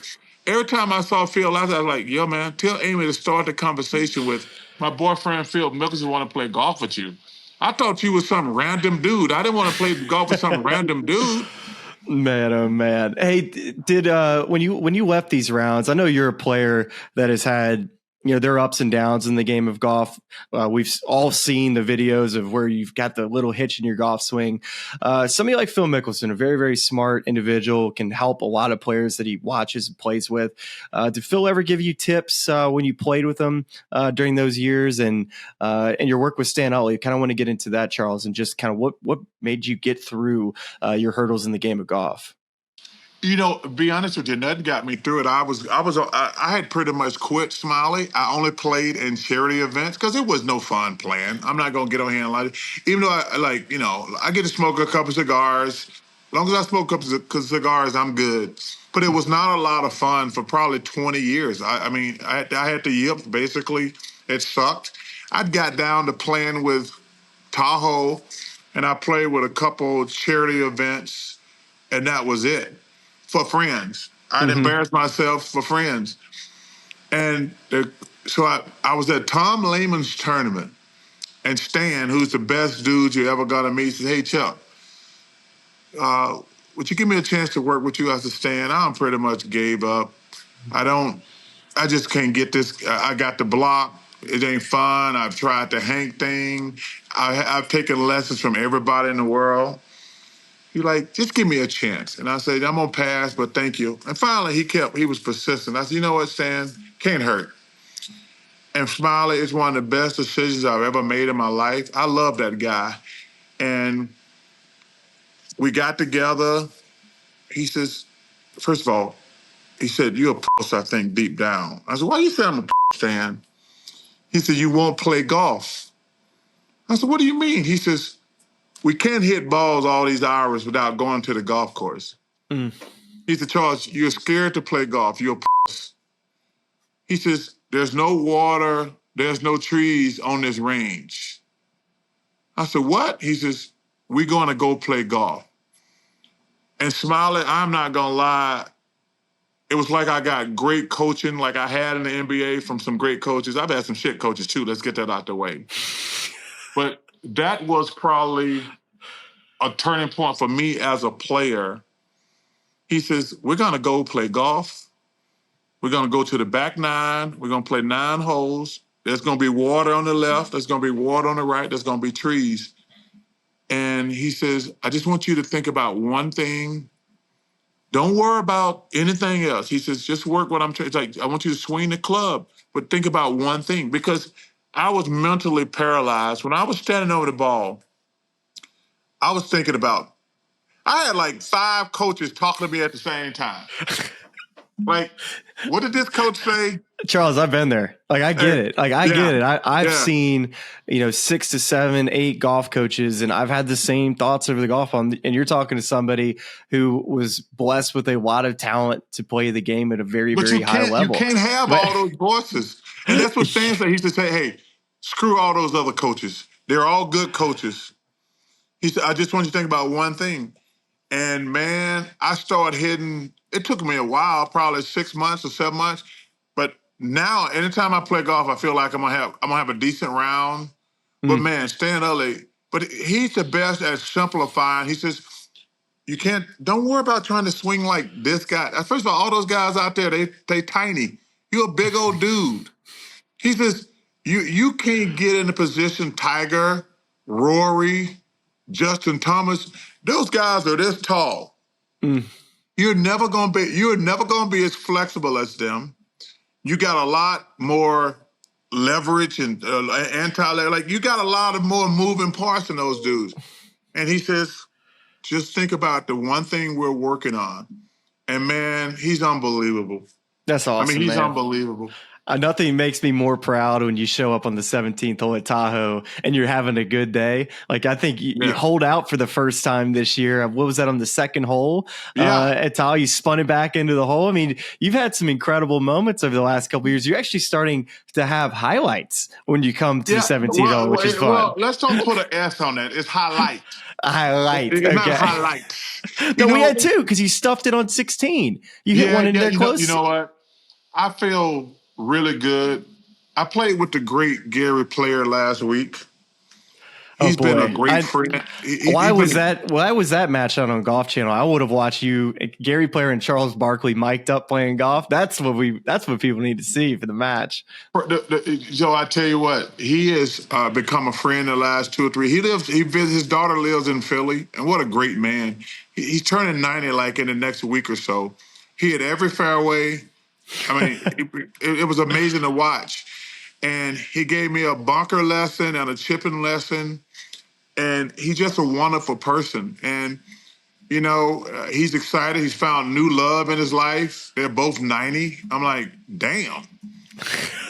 Every time I saw Phil, I was like, yo, man, tell Amy to start the conversation with my boyfriend Phil Mickelson want to play golf with you. I thought you was some random dude. I didn't want to play golf with some random dude. Man, oh man. Hey, did when you left these rounds, I know you're a player that has had, there are ups and downs in the game of golf. We've all seen the videos of where you've got the little hitch in your golf swing. Somebody like Phil Mickelson, a very, very smart individual, can help a lot of players that he watches and plays with. Did Phil ever give you tips when you played with him during those years and your work with Stan Utley? I kind of want to get into that, Charles, and just kind of what made you get through your hurdles in the game of golf? Be honest with you, nothing got me through it. I had pretty much quit Smylie. I only played in charity events because it was no fun playing. I'm not gonna get on here and lie. Even though I get to smoke a couple cigars. As long as I smoke a couple cigars, I'm good. But it was not a lot of fun for probably 20 years. I had the yips basically. It sucked. I'd got down to playing with Tahoe, and I played with a couple charity events, and that was it. For friends. I'd embarrass myself for friends. And so I was at Tom Lehman's tournament, and Stan, who's the best dude you ever got to meet, said, hey, Chuck, would you give me a chance to work with you? I said, Stan, I pretty much gave up. I just can't get this. I got the block. It ain't fun. I've tried the Hank thing. I've taken lessons from everybody in the world. You're like, just give me a chance. And I said, I'm going to pass, but thank you. And finally, he was persistent. I said, you know what, Stan? Can't hurt. And Smylie is one of the best decisions I've ever made in my life. I love that guy. And we got together. He says, first of all, he said, you're a puss, I think, deep down. I said, why you say I'm a puss, Stan? He said, you won't play golf. I said, what do you mean? He says, we can't hit balls all these hours without going to the golf course. He said, Charles, you're scared to play golf. You're a puss. He says, there's no water, there's no trees on this range. I said, what? He says, we're going to go play golf. And Smylie, I'm not going to lie, it was like I got great coaching like I had in the NBA from some great coaches. I've had some shit coaches too. Let's get that out the way. But that was probably a turning point for me as a player. He says, we're going to go play golf. We're going to go to the back nine. We're going to play 9 holes. There's going to be water on the left. There's going to be water on the right. There's going to be trees. And he says, I just want you to think about one thing. Don't worry about anything else. He says, just work what I'm trying. It's like, I want you to swing the club, but think about one thing. Because I was mentally paralyzed. When I was standing over the ball, I was thinking about, I had like 5 coaches talking to me at the same time. Like, what did this coach say? Charles, I've been there. Like, I get it. Like, I get it. I've seen, 6 to 7, 8 golf coaches, and I've had the same thoughts over the golf ball. And you're talking to somebody who was blessed with a lot of talent to play the game at a very, very high level. You can't have all those voices. And that's what Stan said. He used to say, hey, screw all those other coaches. They're all good coaches. He said, I just want you to think about one thing. And, man, I started hitting. It took me a while, probably 6 months or 7 months. But now, anytime I play golf, I feel like I'm gonna have a decent round. But man, Stan Utley, but he's the best at simplifying. He says, don't worry about trying to swing like this guy. First of all those guys out there, they tiny. You're a big old dude. He says, you can't get in the position Tiger, Rory, Justin Thomas. Those guys are this tall. You're never gonna be as flexible as them. You got a lot more leverage and anti-leverage. Like, you got a lot of more moving parts than those dudes. And he says, just think about the one thing we're working on. And man, he's unbelievable. That's awesome. I mean, he's unbelievable. Nothing makes me more proud when you show up on the 17th hole at Tahoe and you're having a good day. Like, I think you hold out for the first time this year. What was that on the second hole at Tahoe? You spun it back into the hole. I mean, you've had some incredible moments over the last couple of years. You're actually starting to have highlights when you come to the 17th hole, which is fun. Well, let's don't put an S on that. It's highlights. Highlights. It's not highlights. No, we had two because you stuffed it on 16. You hit one in there close. You know what? I feel really good. I played with the great Gary Player last week. He's been a great friend. Why was that match on Golf Channel? I would have watched you, Gary Player and Charles Barkley mic'd up playing golf. That's what people need to see for the match. Joe, I tell you what, he has become a friend the last 2 or 3. His daughter lives in Philly, and what a great man. He's turning 90 like in the next week or so. He hit every fairway. I mean, it was amazing to watch. And he gave me a bunker lesson and a chipping lesson. And he's just a wonderful person. And, he's excited. He's found new love in his life. They're both 90. I'm like, damn.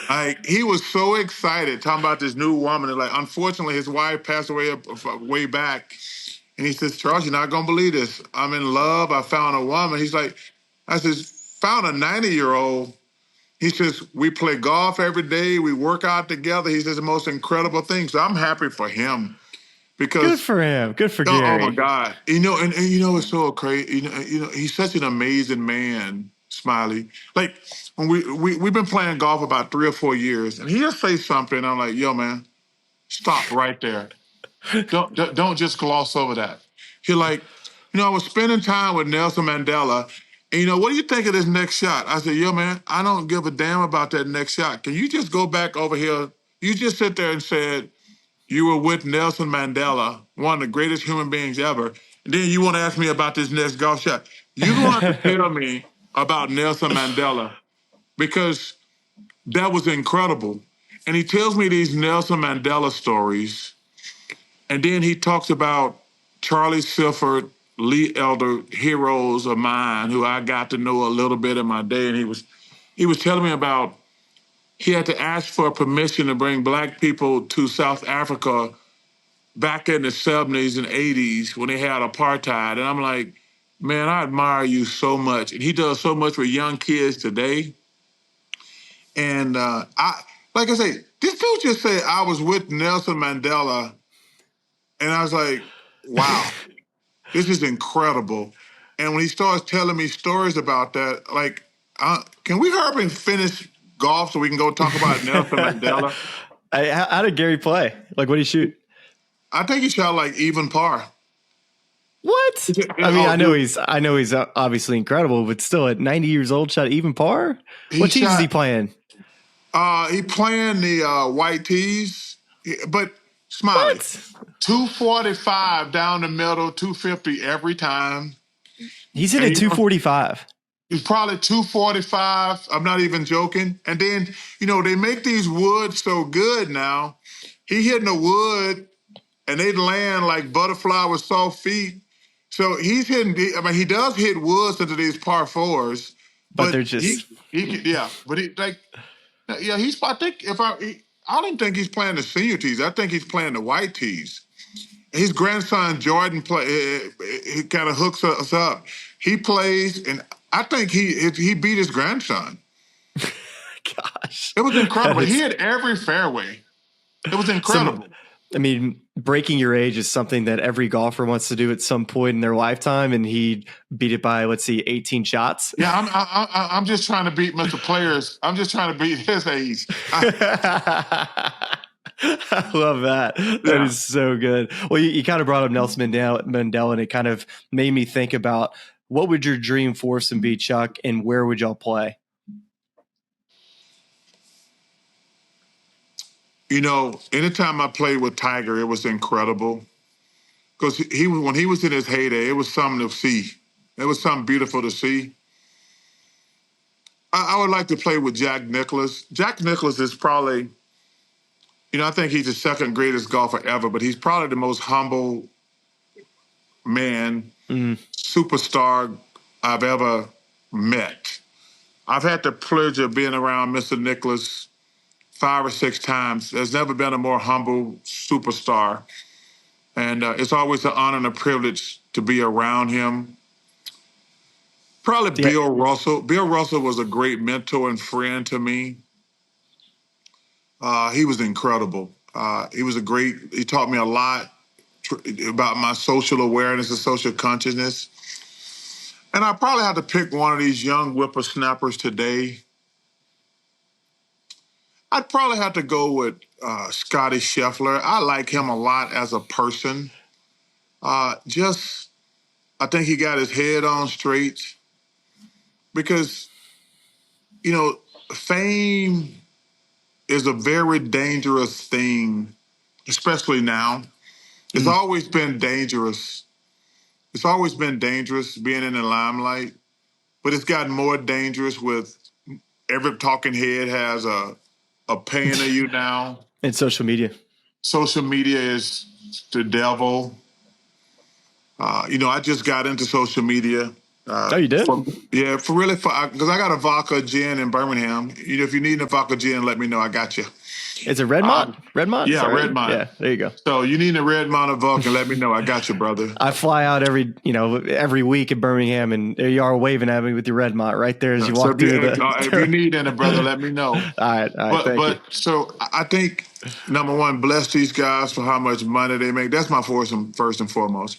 Like, he was so excited talking about this new woman. And like, unfortunately, his wife passed away way back. And he says, Charles, you're not going to believe this. I'm in love. I found a woman. He's like, I says, found a 90-year-old. He says, we play golf every day. We work out together. He says the most incredible thing. So I'm happy for him. Because, good for him. Good for Gary. Oh, my God. And it's so crazy. He's such an amazing man, Smylie. Like, when we've been playing golf about 3 or 4 years, and he'll say something, I'm like, yo, man, stop right there. Don't just gloss over that. He's like, I was spending time with Nelson Mandela, and what do you think of this next shot? I said, yo, man, I don't give a damn about that next shot. Can you just go back over here? You just sit there and said you were with Nelson Mandela, one of the greatest human beings ever. And then you want to ask me about this next golf shot. You're going to have to tell me about Nelson Mandela because that was incredible. And he tells me these Nelson Mandela stories. And then he talks about Charlie Silford, Lee Elder, heroes of mine who I got to know a little bit in my day. And he was telling me about he had to ask for permission to bring black people to South Africa back in the 70s and 80s when they had apartheid. And I'm like, man, I admire you so much. And he does so much for young kids today. And like I say, this dude just said I was with Nelson Mandela. And I was like, wow, this is incredible. And when he starts telling me stories about that, like, can we hurry and finish golf so we can go talk about Nelson Mandela? How did Gary play? Like, what did he shoot? I think he shot like even par. What? I mean, I know he's obviously incredible, but still at 90 years old, shot even par? What tees is he playing? He playing the white tees, but Smylie, 245 down the middle, 250 every time. He's hitting 245. He's probably 245. I'm not even joking. And then, they make these woods so good now. He hitting a wood, and they land like butterfly with soft feet. So he's hitting. He does hit woods into these par fours, but they're just He's. I think I don't think he's playing the senior tees. I think he's playing the white tees. His grandson Jordan he kind of hooks us up. He plays, and I think he beat his grandson. Gosh, it was incredible. He hit every fairway. It was incredible. Breaking your age is something that every golfer wants to do at some point in their lifetime, and he beat it by, 18 shots. Yeah, I'm just trying to beat Mr. Players. I'm just trying to beat his age. I love that. That is so good. Well, you kind of brought up Nelson Mandela, and it kind of made me think about what would your dream foursome be, Chuck, and where would y'all play? Anytime I played with Tiger, it was incredible. Because when he was in his heyday, it was something to see. It was something beautiful to see. I would like to play with Jack Nicklaus. Jack Nicklaus is probably, I think he's the second greatest golfer ever, but he's probably the most humble man, superstar I've ever met. I've had the pleasure of being around Mr. Nicklaus 5 or 6 times. There's never been a more humble superstar. And it's always an honor and a privilege to be around him. Probably Yeah. Bill Russell. Bill Russell was a great mentor and friend to me. He was incredible. He taught me a lot about my social awareness and social consciousness. And I probably have to pick one of these young whippersnappers today. I'd probably have to go with Scotty Scheffler. I like him a lot as a person. I think he got his head on straight because, fame is a very dangerous thing, especially now. It's always been dangerous. It's always been dangerous being in the limelight, but it's gotten more dangerous with every talking head has a opinion of you now. And social media. Social media is the devil. I just got into social media. Oh, you did? Because I got a vodka gin in Birmingham. If you need a vodka gin, let me know. I got you. Is it Redmont? Redmont? Yeah, Sorry. Redmont. Yeah, there you go. So you need a Redmont of vodka, let me know. I got you, brother. I fly out every week in Birmingham, and there you are waving at me with your Redmont right there as you walk through If you need any, brother, let me know. All right, thank you. So I think, number one, bless these guys for how much money they make. That's my first and foremost.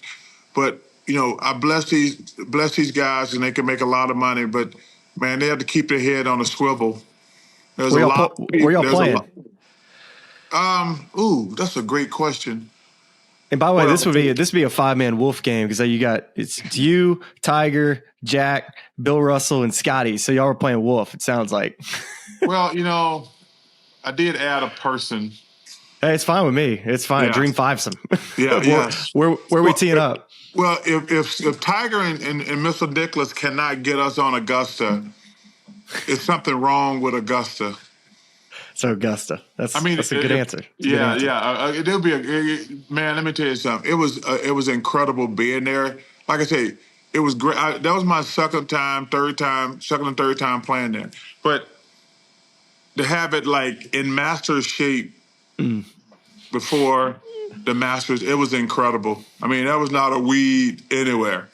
But, I bless these guys, and they can make a lot of money. But, man, they have to keep their head on a swivel. There's Where a lot. Where y'all playing? That's a great question. And by the way, this would be a 5-man Wolf game because it's you, Tiger, Jack, Bill Russell, and Scotty. So y'all were playing Wolf. It sounds like. Well, I did add a person. Hey, it's fine with me. It's fine. Yeah. Dream fivesome. Yeah, Where are we teeing up? Well, if Tiger and Mr. Nicklaus cannot get us on Augusta, it's something wrong with Augusta. So Augusta. That's a good answer. It'll be man. Let me tell you something. It was incredible being there. Like I say, it was great. That was my second and third time playing there. But to have it like in master shape before the Masters, it was incredible. I mean, that was not a weed anywhere.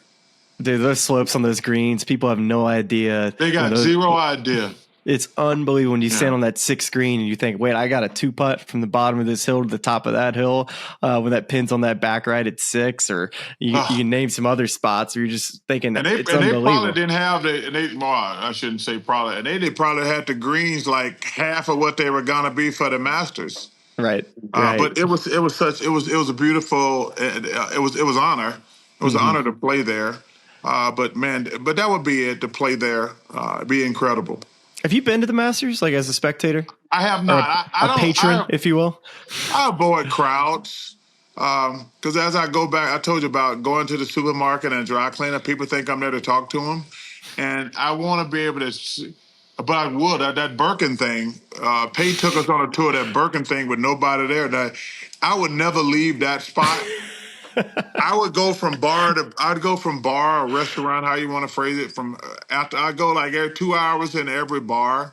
Dude, those slopes on those greens, people have no idea. They got zero idea. It's unbelievable when you stand on that 6th green and you think, wait, I got a 2-putt from the bottom of this hill to the top of that hill. When that pin's on that back right at 6, or you can name some other spots where you're just thinking it's unbelievable. They probably didn't have I shouldn't say probably. And they probably had the greens like half of what they were going to be for the Masters. Right. But it was a beautiful. It was honor. It was an honor to play there. But that would be it to play there. It'd be incredible. Have you been to the Masters, like as a spectator? I have not. A patron, if you will. I avoid crowds because as I go back, I told you about going to the supermarket and dry cleaner. People think I'm there to talk to them, and I want to be able to. But I would. That Birkin thing, Peyton took us on a tour of that Birkin thing with nobody there. I would never leave that spot. I would go from bar or restaurant, how you want to phrase it, I'd go like every 2 hours in every bar.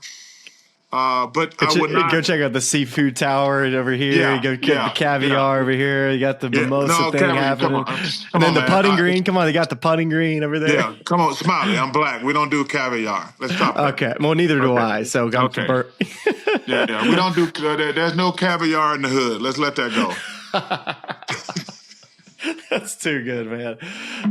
But I would not. Go check out the seafood tower over here. Yeah, go get the caviar over here. You got the mimosa thing happening. And then the putting green. Come on, they got the putting green over there. Yeah, come on, Smylie. I'm black. We don't do caviar. Let's stop that. Okay. Well, neither do I. So go for Yeah. We don't do. There's no caviar in the hood. Let's let that go. That's too good, man.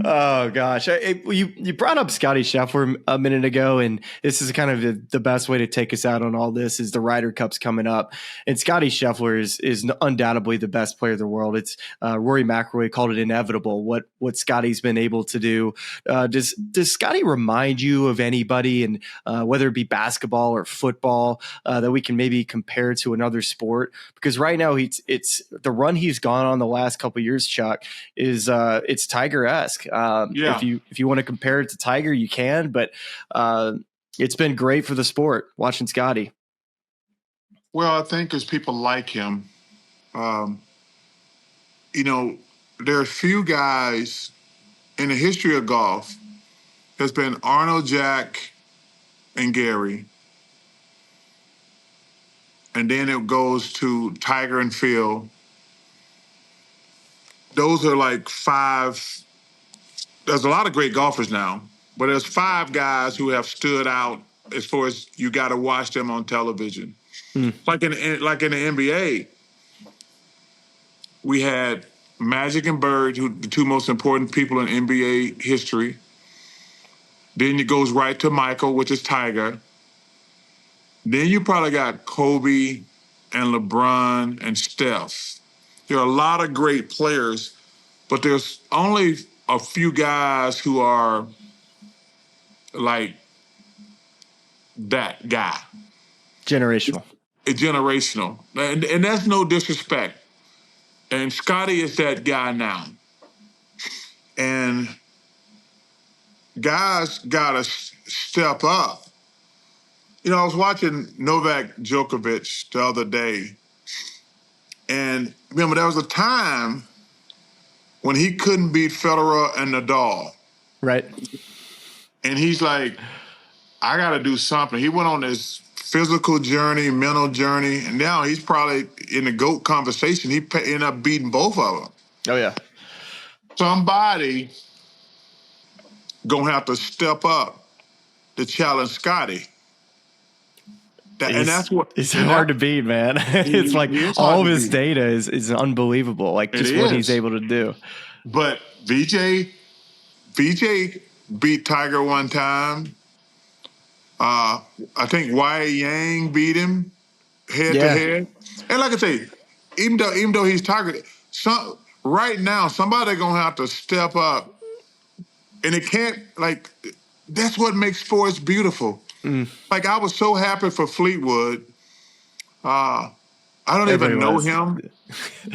Oh gosh, you brought up Scotty Scheffler a minute ago, and this is kind of the best way to take us out on all this. Is the Ryder Cup's coming up, and Scotty Scheffler is undoubtedly the best player in the world. It's Rory McIlroy called it inevitable what Scotty's been able to do. Does Scotty remind you of anybody, and whether it be basketball or football, that we can maybe compare to another sport? Because right now it's the run he's gone on the last couple of years, Chuck. It's Tiger-esque. If you want to compare it to Tiger, you can, but it's been great for the sport watching Scotty. Well, I think because people like him, there are few guys in the history of golf. There's been Arnold, Jack, and Gary. And then it goes to Tiger and Phil. Those are like 5. There's a lot of great golfers now, but there's 5 guys who have stood out as far as you got to watch them on television. Like in the NBA, we had Magic and Bird, who the 2 most important people in NBA history. Then it goes right to Michael, which is Tiger. Then you probably got Kobe and LeBron and Steph. There are a lot of great players, but there's only a few guys who are like that guy. Generational. Generational. And that's no disrespect. And Scotty is that guy now. And guys got to step up. You know, I was watching Novak Djokovic the other day. And remember, there was a time when he couldn't beat Federer and Nadal. Right. And he's like, I got to do something. He went on this physical journey, mental journey, and now he's probably in the GOAT conversation. He ended up beating both of them. Oh, yeah. Somebody going to have to step up to challenge Scotty. And that's what it's hard to beat, man. It's like all of his data is unbelievable. Like just what he's able to do. But VJ beat Tiger one time. I think Wei Yang beat him head to head. And like I say, even though he's Tiger, right now somebody gonna have to step up. And it can't that's what makes sports beautiful. Like, I was so happy for Fleetwood. I don't even know him,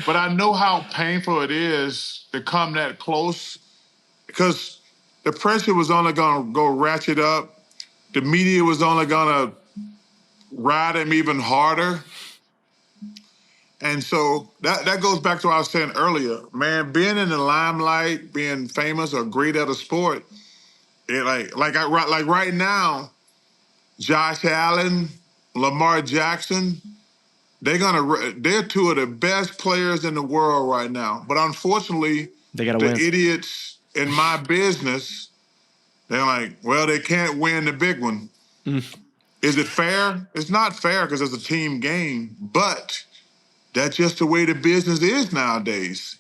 but I know how painful it is to come that close because the pressure was only going to go ratchet up. The media was only going to ride him even harder. And so that goes back to what I was saying earlier. Man, being in the limelight, being famous or great at a sport, right now, Josh Allen, Lamar Jackson, they're 2 of the best players in the world right now. But unfortunately, the idiots in my business, they're like, well, they can't win the big one. Is it fair? It's not fair because it's a team game, but that's just the way the business is nowadays.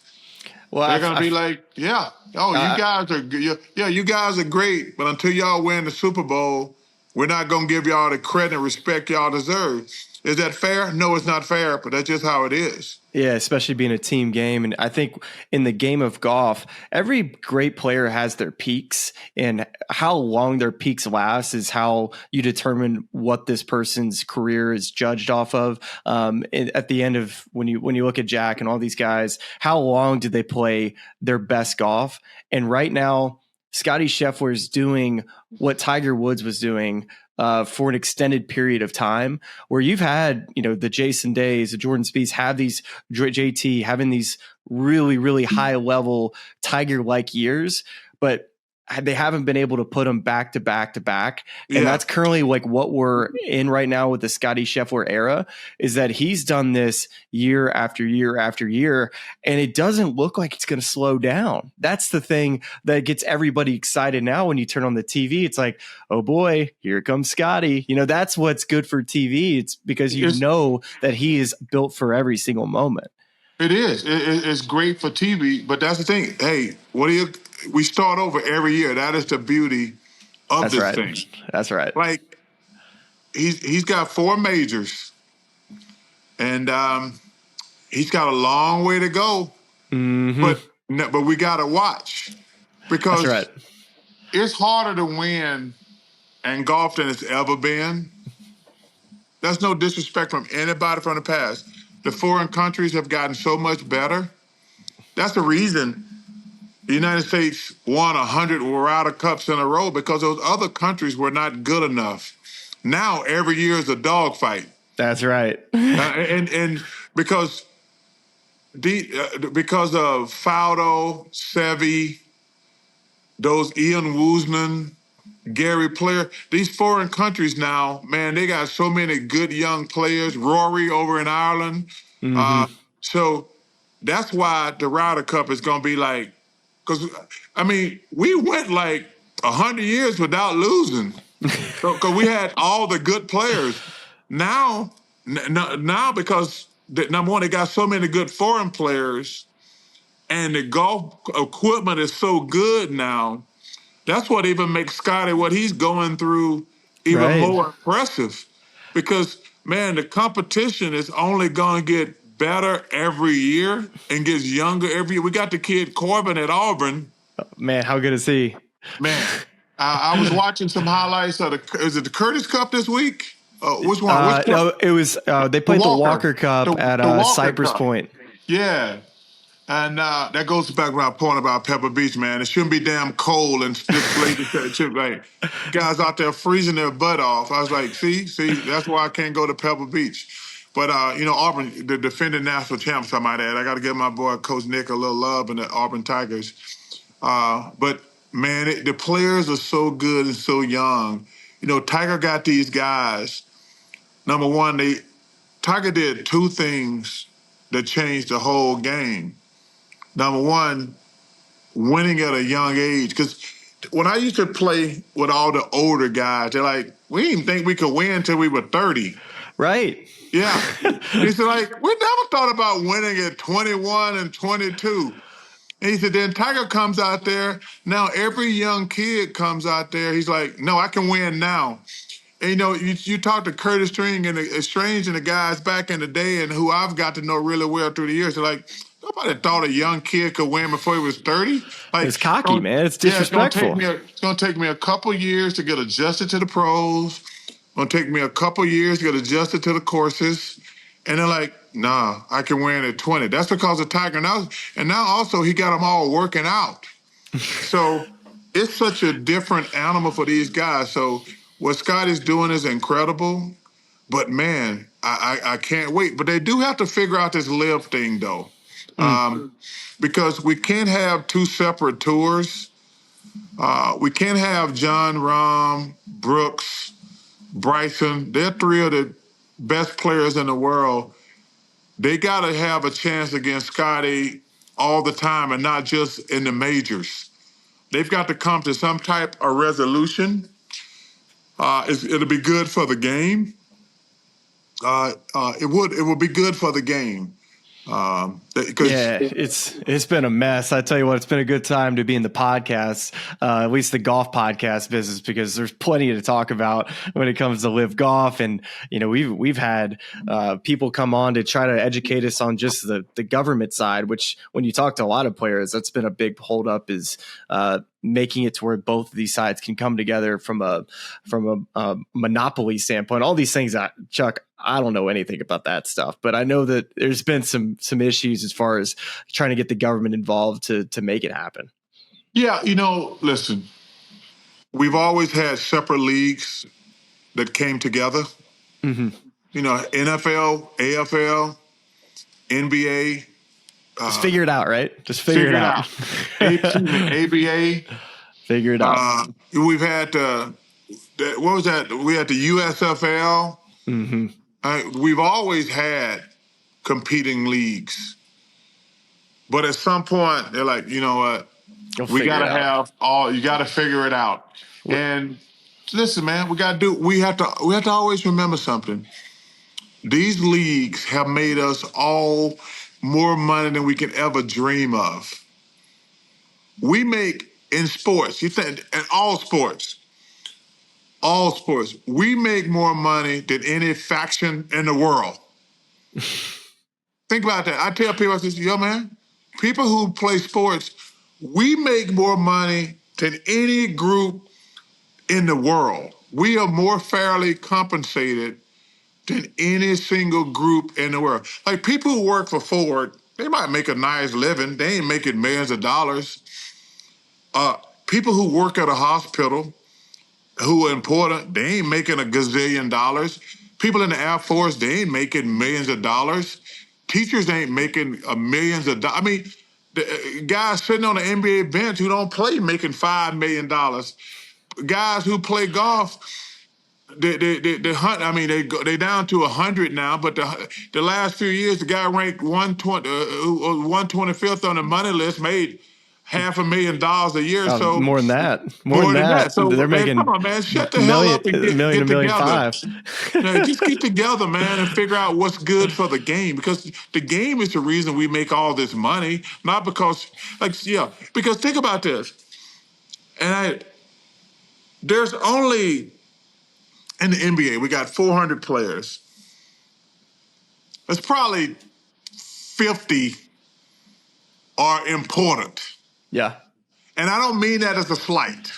Well, they're going to be like, you guys are great, but until y'all win the Super Bowl, we're not going to give y'all the credit and respect y'all deserve. Is that fair? No, it's not fair, but that's just how it is. Yeah, especially being a team game. And I think in the game of golf, every great player has their peaks, and how long their peaks last is how you determine what this person's career is judged off of. At the end of when you look at Jack and all these guys, how long did they play their best golf? And right now, Scotty Scheffler is doing what Tiger Woods was doing for an extended period of time, where you've had, the Jason Days, the Jordan Spieths, have these JT having these really, really high level Tiger-like years, but they haven't been able to put them back to back to back. And that's currently like what we're in right now with the Scotty Scheffler era, is that he's done this year after year after year, and it doesn't look like it's going to slow down. That's the thing that gets everybody excited now. When you turn on the TV, it's like, oh boy, here comes Scotty. That's what's good for TV. It's because you know that he is built for every single moment. It is. It's great for TV, but that's the thing. Hey, we start over every year. That is the beauty of this thing. That's right. Like, he's got 4 majors, and he's got a long way to go. Mm-hmm. But we got to watch, because it's harder to win in golf than it's ever been. That's no disrespect from anybody from the past. The foreign countries have gotten so much better. That's the reason the United States won 100 Ryder Cups in a row, because those other countries were not good enough. Now every year is a dogfight. That's right. and because of Faudo, Seve, those Ian Woosnam Gary Player. These foreign countries now, man, they got so many good young players. Rory over in Ireland. So that's why the Ryder Cup is going to be like, because, I mean, we went like 100 years without losing. Because we had all the good players. Now because, number one, they got so many good foreign players, and the golf equipment is so good now. That's what even makes Scotty, what he's going through, even more impressive. Because, man, the competition is only going to get better every year and gets younger every year. We got the kid Corbin at Auburn. Man, how good is he? Man, I was watching some highlights of is it the Curtis Cup this week? Which one? No, it was, they played the Walker Cup at Walker Cypress Cup. Point. Yeah. And that goes back to my point about Pebble Beach, man. It shouldn't be damn cold and this place. Like, guys out there freezing their butt off. I was like, see, that's why I can't go to Pebble Beach. But, Auburn, the defending national champs, I might add. I got to give my boy, Coach Nick, a little love in the Auburn Tigers. But, man, the players are so good and so young. Tiger got these guys. Number one, Tiger did two things that changed the whole game. Number one, winning at a young age. Because when I used to play with all the older guys, they're like, we didn't think we could win until we were 30. Right. Yeah. He said, like, we never thought about winning at 21 and 22. And he said, then Tiger comes out there. Now every young kid comes out there. He's like, no, I can win now. And, you talk to Curtis Strange and the guys back in the day and who I've got to know really well through the years. They're like, nobody thought a young kid could win before he was 30. Like, it's cocky, man. It's disrespectful. It's going to take me a couple years to get adjusted to the pros. It's going to take me a couple years to get adjusted to the courses. And they're like, nah, I can win at 20. That's because of Tiger. Now also he got them all working out. So it's such a different animal for these guys. So what Scotty's doing is incredible. But, man, I can't wait. But they do have to figure out this live thing, though. Because we can't have two separate tours. We can't have John Rahm, Brooks, Bryson. They're three of the best players in the world. They got to have a chance against Scotty all the time and not just in the majors. They've got to come to some type of resolution. It'll be good for the game. It would be good for the game. It's been a mess. I tell you what, it's been a good time to be in the podcast, at least the golf podcast business, because there's plenty to talk about when it comes to live golf. And, we've had people come on to try to educate us on just the government side, which when you talk to a lot of players, that's been a big holdup is making it to where both of these sides can come together from a monopoly standpoint. All these things that, Chuck, I don't know anything about that stuff, but I know that there's been some issues as far as trying to get the government involved to make it happen. Yeah, listen, we've always had separate leagues that came together. Mm-hmm. NFL, AFL, NBA. Just figure it out, right? Just figure it out. ABA. Figure it out. We've had what was that? We had the USFL. Mm-hmm. We've always had competing leagues, but at some point they're like, you know what? We got to have all. You got to figure it out. And listen, man, we have to always remember something. These leagues have made us all more money than we can ever dream of. We make in sports, in all sports, we make more money than any faction in the world. Think about that. I tell people, I say, yo, man, people who play sports, we make more money than any group in the world. We are more fairly compensated than any single group in the world. Like people who work for Ford, they might make a nice living. They ain't making millions of dollars. People who work at a hospital, who are important, they ain't making a gazillion dollars. People in the Air Force, they ain't making millions of dollars. Teachers ain't making millions of dollars. I mean, the guys sitting on the NBA bench who don't play making $5 million. guys who play golf, they hunt. I mean, they down to 100 now. But the last few years, the guy ranked 125th on the money list, made $500,000 a year. So more than that. More than that. So they're man, making come on, man, shut the hell up and get together. $1.5 Just get together, man, and figure out what's good for the game, because the game is the reason we make all this money, not because, because think about this. And there's only, in the NBA, we got 400 players. There's probably 50 are important. Yeah. And I don't mean that as a slight.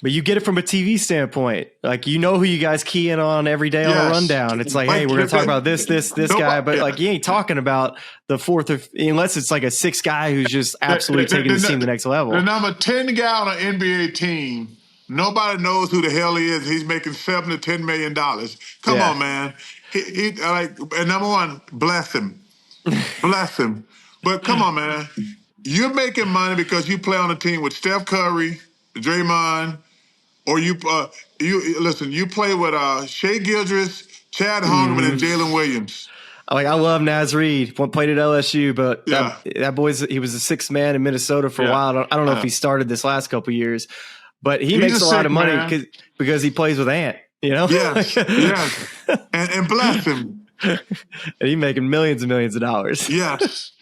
But you get it from a TV standpoint. Like, you know who you guys key in on every day on a rundown. It's like, hey, we're going to talk about this guy. But, like, you ain't talking about the fourth, unless it's like a sixth guy who's just absolutely taking the team to the next level. The number 10 guy on an NBA team, nobody knows who the hell he is. He's making $7 to $10 million. Come on, man. And number one, bless him. Bless him. But come on, man. You're making money because you play on a team with Steph Curry, Draymond, or you play with Shea Gildress, Chad Hungerman, and Jalen Williams. I love Naz Reid. Played at LSU, but that he was the sixth man in Minnesota for a while. I don't know if he started this last couple of years, but he makes a lot of money because he plays with Ant. You know? Yes. And bless him. And he's making millions and millions of dollars. Yes.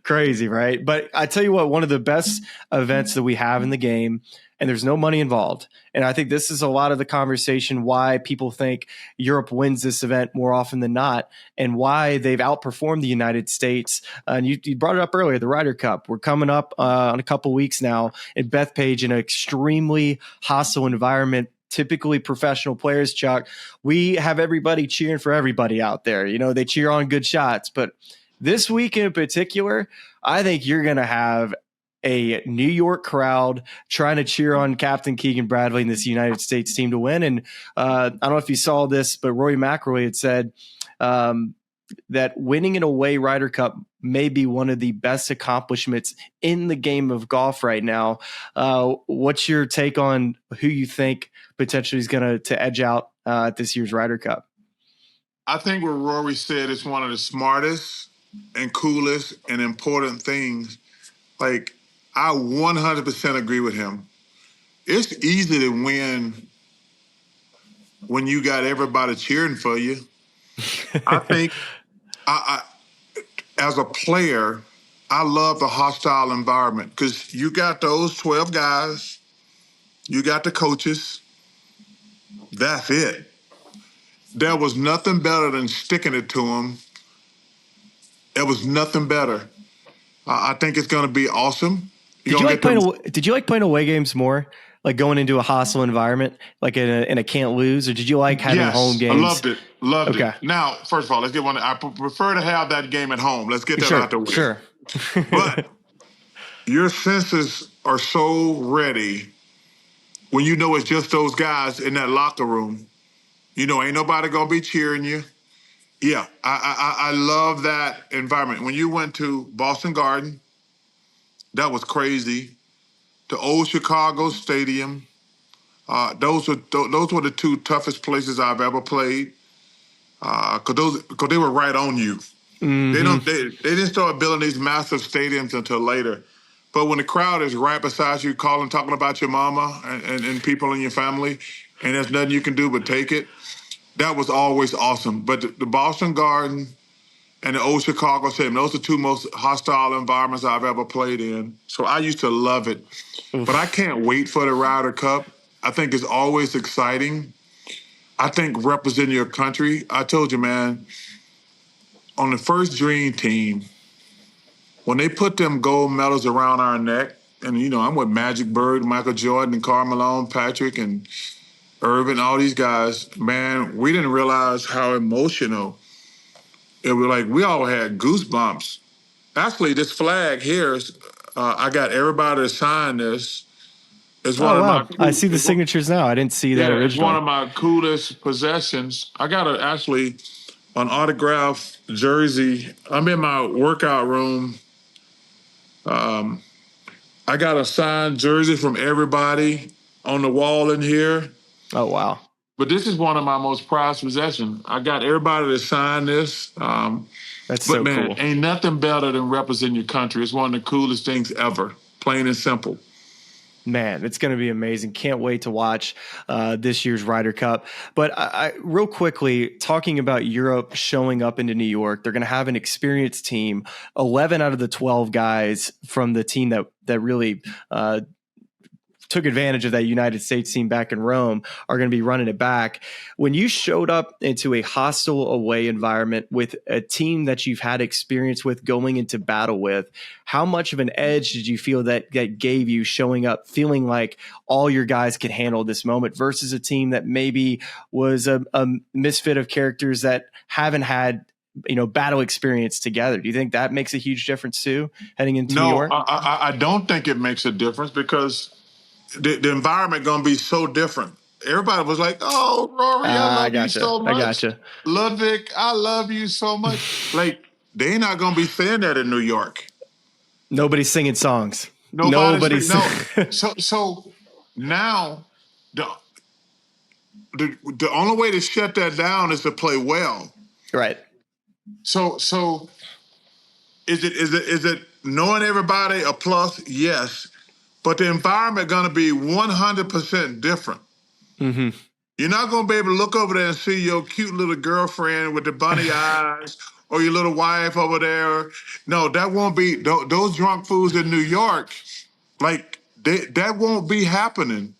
Crazy, right? But I tell you what, one of the best events that we have in the game, and there's no money involved. And I think this is a lot of the conversation why people think Europe wins this event more often than not, and why they've outperformed the United States. And you brought it up earlier, the Ryder Cup. We're coming up on a couple weeks now in Bethpage in an extremely hostile environment. Typically professional players, Chuck. We have everybody cheering for everybody out there. You know, they cheer on good shots, but this week in particular, I think you're going to have a New York crowd trying to cheer on Captain Keegan Bradley and this United States team to win. And I don't know if you saw this, but Rory McIlroy had said that winning an away Ryder Cup may be one of the best accomplishments in the game of golf right now. What's your take on who you think potentially is going to edge out at this year's Ryder Cup? I think what Rory said is one of the smartest and coolest and important things. Like, I 100% agree with him. It's easy to win when you got everybody cheering for you. I think I as a player, I love the hostile environment because you got those 12 guys, you got the coaches. That's it. There was nothing better than sticking it to them. There was nothing better. I think it's going to be awesome. Did you like playing away games more? Like going into a hostile environment, like in a can't lose, or did you like having home games? I loved it. Now, first of all, let's get one. I prefer to have that game at home. Let's get that out the way. Sure. But your senses are so ready when you know it's just those guys in that locker room. You know, ain't nobody gonna be cheering you. Yeah, I love that environment. When you went to Boston Garden, that was crazy. The old Chicago Stadium, those were the two toughest places I've ever played. Cause they were right on you. Mm-hmm. They didn't start building these massive stadiums until later. But when the crowd is right beside you, talking about your mama and people in your family, and there's nothing you can do but take it, that was always awesome. But the Boston Garden and the old Chicago Stadium, those are the two most hostile environments I've ever played in. So I used to love it. Oof. But I can't wait for the Ryder Cup. I think it's always exciting. I think representing your country, I told you, man, on the first Dream Team, when they put them gold medals around our neck, and, you know, I'm with Magic Bird, Michael Jordan, and Karl Malone, Patrick, and Irvin, all these guys, man, we didn't realize how emotional it was. Like, we all had goosebumps. Actually, this flag here, I got everybody to sign this. It's one of my I see the signatures now. I didn't see that originally. It's one of my coolest possessions. I got an autographed jersey. I'm in my workout room. I got a signed jersey from everybody on the wall in here. Oh, wow. But this is one of my most prized possessions. I got everybody to sign this. That's but so man, cool. ain't nothing better than representing your country. It's one of the coolest things ever, plain and simple. Man, it's going to be amazing. Can't wait to watch this year's Ryder Cup. But I real quickly, talking about Europe showing up into New York, they're going to have an experienced team. 11 out of the 12 guys from the team that really took advantage of that United States team back in Rome are going to be running it back. When you showed up into a hostile away environment with a team that you've had experience with going into battle with, how much of an edge did you feel that gave you showing up feeling like all your guys could handle this moment versus a team that maybe was a misfit of characters that haven't had battle experience together? Do you think that makes a huge difference too, heading into New York? No, I don't think it makes a difference because the environment going to be so different. Everybody was like, "Oh, Rory, I love you so much. I gotcha. Ludwig, I love you so much." Like, they're not going to be saying that in New York. Nobody's singing songs. Nobody's no. So now the only way to shut that down is to play well. Right. So is it knowing everybody a plus? Yes. But the environment going to be 100% different. Mm-hmm. You're not going to be able to look over there and see your cute little girlfriend with the bunny eyes or your little wife over there. No, that won't be. Those drunk fools in New York, like, that won't be happening.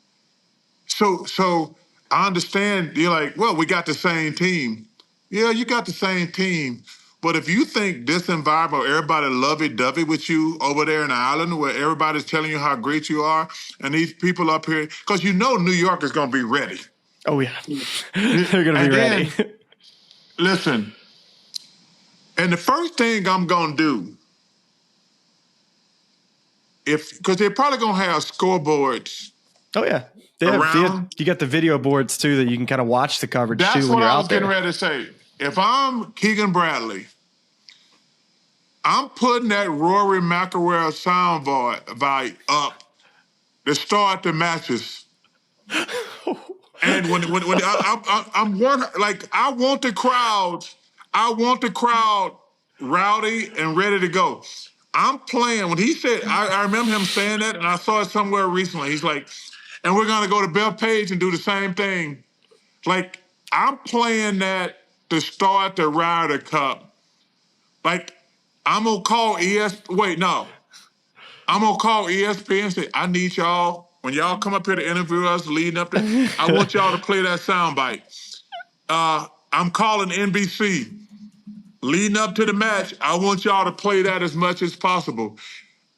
So I understand you're like, well, we got the same team. Yeah, you got the same team. But if you think this environment, everybody lovey-dovey with you over there in the island where everybody's telling you how great you are, and these people up here, because New York is going to be ready. Oh, yeah. They're going to be ready. Listen, and the first thing I'm going to do, because they're probably going to have scoreboards. Oh, yeah. You got the video boards, too, that you can kind of watch the coverage, too, when you're out there. That's what I was getting ready to say. If I'm Keegan Bradley, I'm putting that Rory McIlroy soundbite up to start the matches. And when I'm one, like, I want the crowd rowdy and ready to go. I'm playing. When he said, I remember him saying that, and I saw it somewhere recently. He's like, and we're going to go to Bethpage and do the same thing. Like, I'm playing that to start the Ryder Cup. Like, I'm going to call I'm going to call ESPN and say, I need y'all, when y'all come up here to interview us leading up to, I want y'all to play that soundbite. I'm calling NBC. Leading up to the match, I want y'all to play that as much as possible.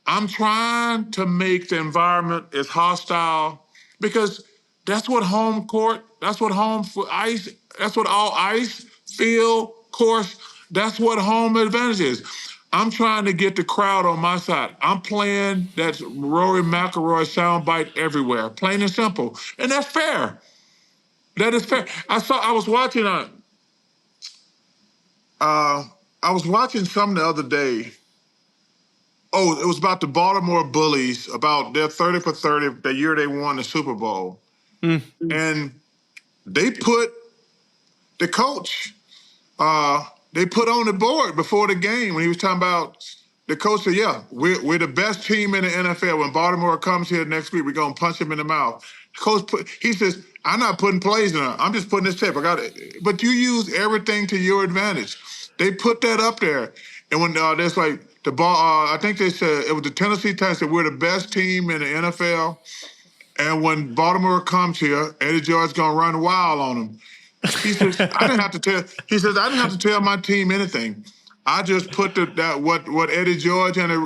I'm trying to make the environment as hostile because that's what home court, that's what home ice, that's what all ice, field, course, that's what home advantage is. I'm trying to get the crowd on my side. I'm playing that Rory McIlroy soundbite everywhere, plain and simple. And that's fair. That is fair. I was watching something the other day. Oh, it was about the Baltimore Bullies, about their 30 for 30, the year they won the Super Bowl. Mm-hmm. And they put the coach, they put on the board before the game when he was talking about, the coach said, yeah, we're the best team in the NFL. When Baltimore comes here next week, we're going to punch him in the mouth. The coach he says, I'm not putting plays in there. I'm just putting this tape. I got it. But you use everything to your advantage. They put that up there. And when there's like the ball, I think they said it was the Tennessee Titans said we're the best team in the NFL. And when Baltimore comes here, Eddie George's gonna run wild on them. He says I didn't have to tell my team anything. I just put what Eddie the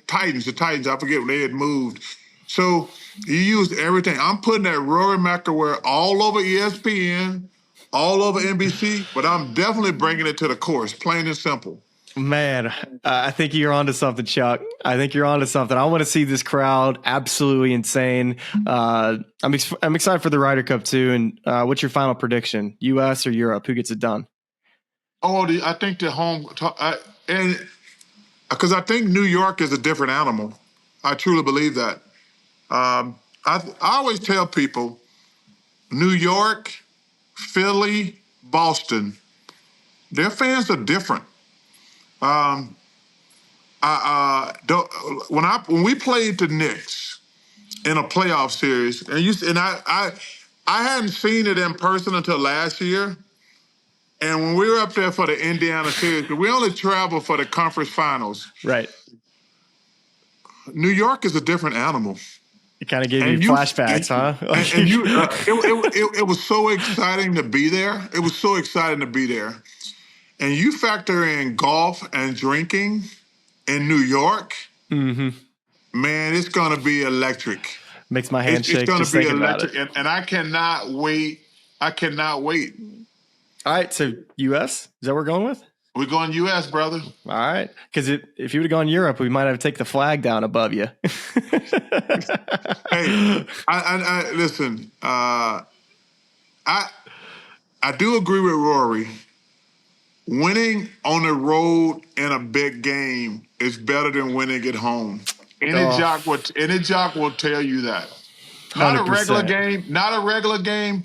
Titans, I forget when they had moved. So you used everything. I'm putting that Rory McIlroy all over ESPN, all over NBC, but I'm definitely bringing it to the course, plain and simple. Man, I think you're onto something, Chuck. I think you're onto something. I want to see this crowd absolutely insane. I'm excited for the Ryder Cup too. And what's your final prediction? U.S. or Europe? Who gets it done? Oh, I think the home and because I think New York is a different animal. I truly believe that. I always tell people, New York, Philly, Boston, their fans are different. When we played the Knicks in a playoff series, and I hadn't seen it in person until last year. And when we were up there for the Indiana series, we only traveled for the conference finals. Right. New York is a different animal. It kind of gave you flashbacks, huh? It was so exciting to be there. It was so exciting to be there. And you factor in golf and drinking in New York, man, it's going to be electric. Makes my hand shake. It's going to be electric. And I cannot wait. I cannot wait. All right, so U.S., is that what we're going with? We're going U.S., brother. All right, because if you would have gone Europe, we might have to take the flag down above you. Hey, I listen. I do agree with Rory. Winning on the road in a big game is better than winning at home. Any jock will tell you that. Not 100%. a regular game,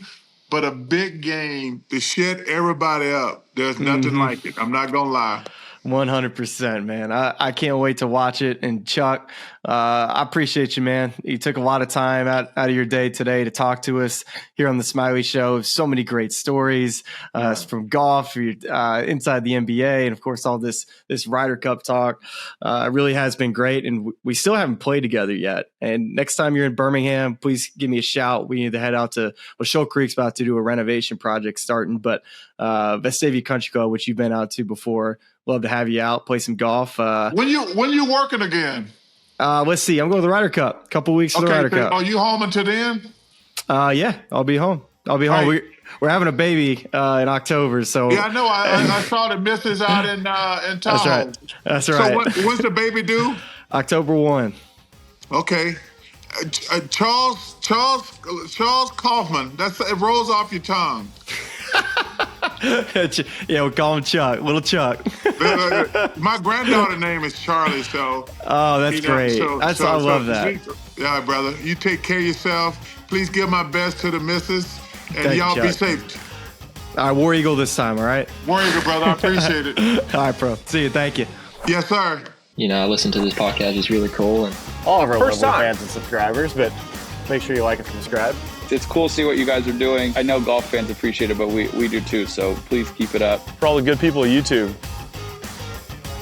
but a big game to shut everybody up. There's nothing like it. I'm not going to lie. 100%, man. I can't wait to watch it. And Chuck, I appreciate you, man. You took a lot of time out of your day today to talk to us here on the Smylie Show. So many great stories from golf, inside the NBA, and of course all this Ryder Cup talk. It really has been great, and we still haven't played together yet. And next time you're in Birmingham, please give me a shout. We need to head out to Shoal Creek's about to do a renovation project starting, but Vestavia Country Club, which you've been out to before. Love to have you out, play some golf. When you working again? Let's see. I'm going to the Ryder Cup. A couple weeks for the Ryder Cup. Are you home until then? Yeah, I'll be home. Right. We're having a baby in October, so yeah, I know. I saw the missus out in Tahoe. That's right. So when's the baby due? October 1. Okay. Charles Kaufman. It rolls off your tongue. Yeah, we'll call him Chuck, little Chuck. My granddaughter's name is Charlie, so. Oh, that's great. I love that. Yeah, brother. You take care of yourself. Please give my best to the missus, and Thank y'all you, be Chuck. safe. All right, War Eagle this time, all right? War Eagle, brother. I appreciate it. All right, bro. See you. Thank you. Yes, sir. I listen to this podcast. It's really cool. And all of our lovely fans and subscribers, but make sure you like and subscribe. It's cool to see what you guys are doing. I know golf fans appreciate it, but we do too, so please keep it up. For all the good people at YouTube,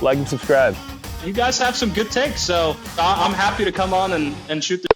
like and subscribe. You guys have some good takes, so I'm happy to come on and shoot the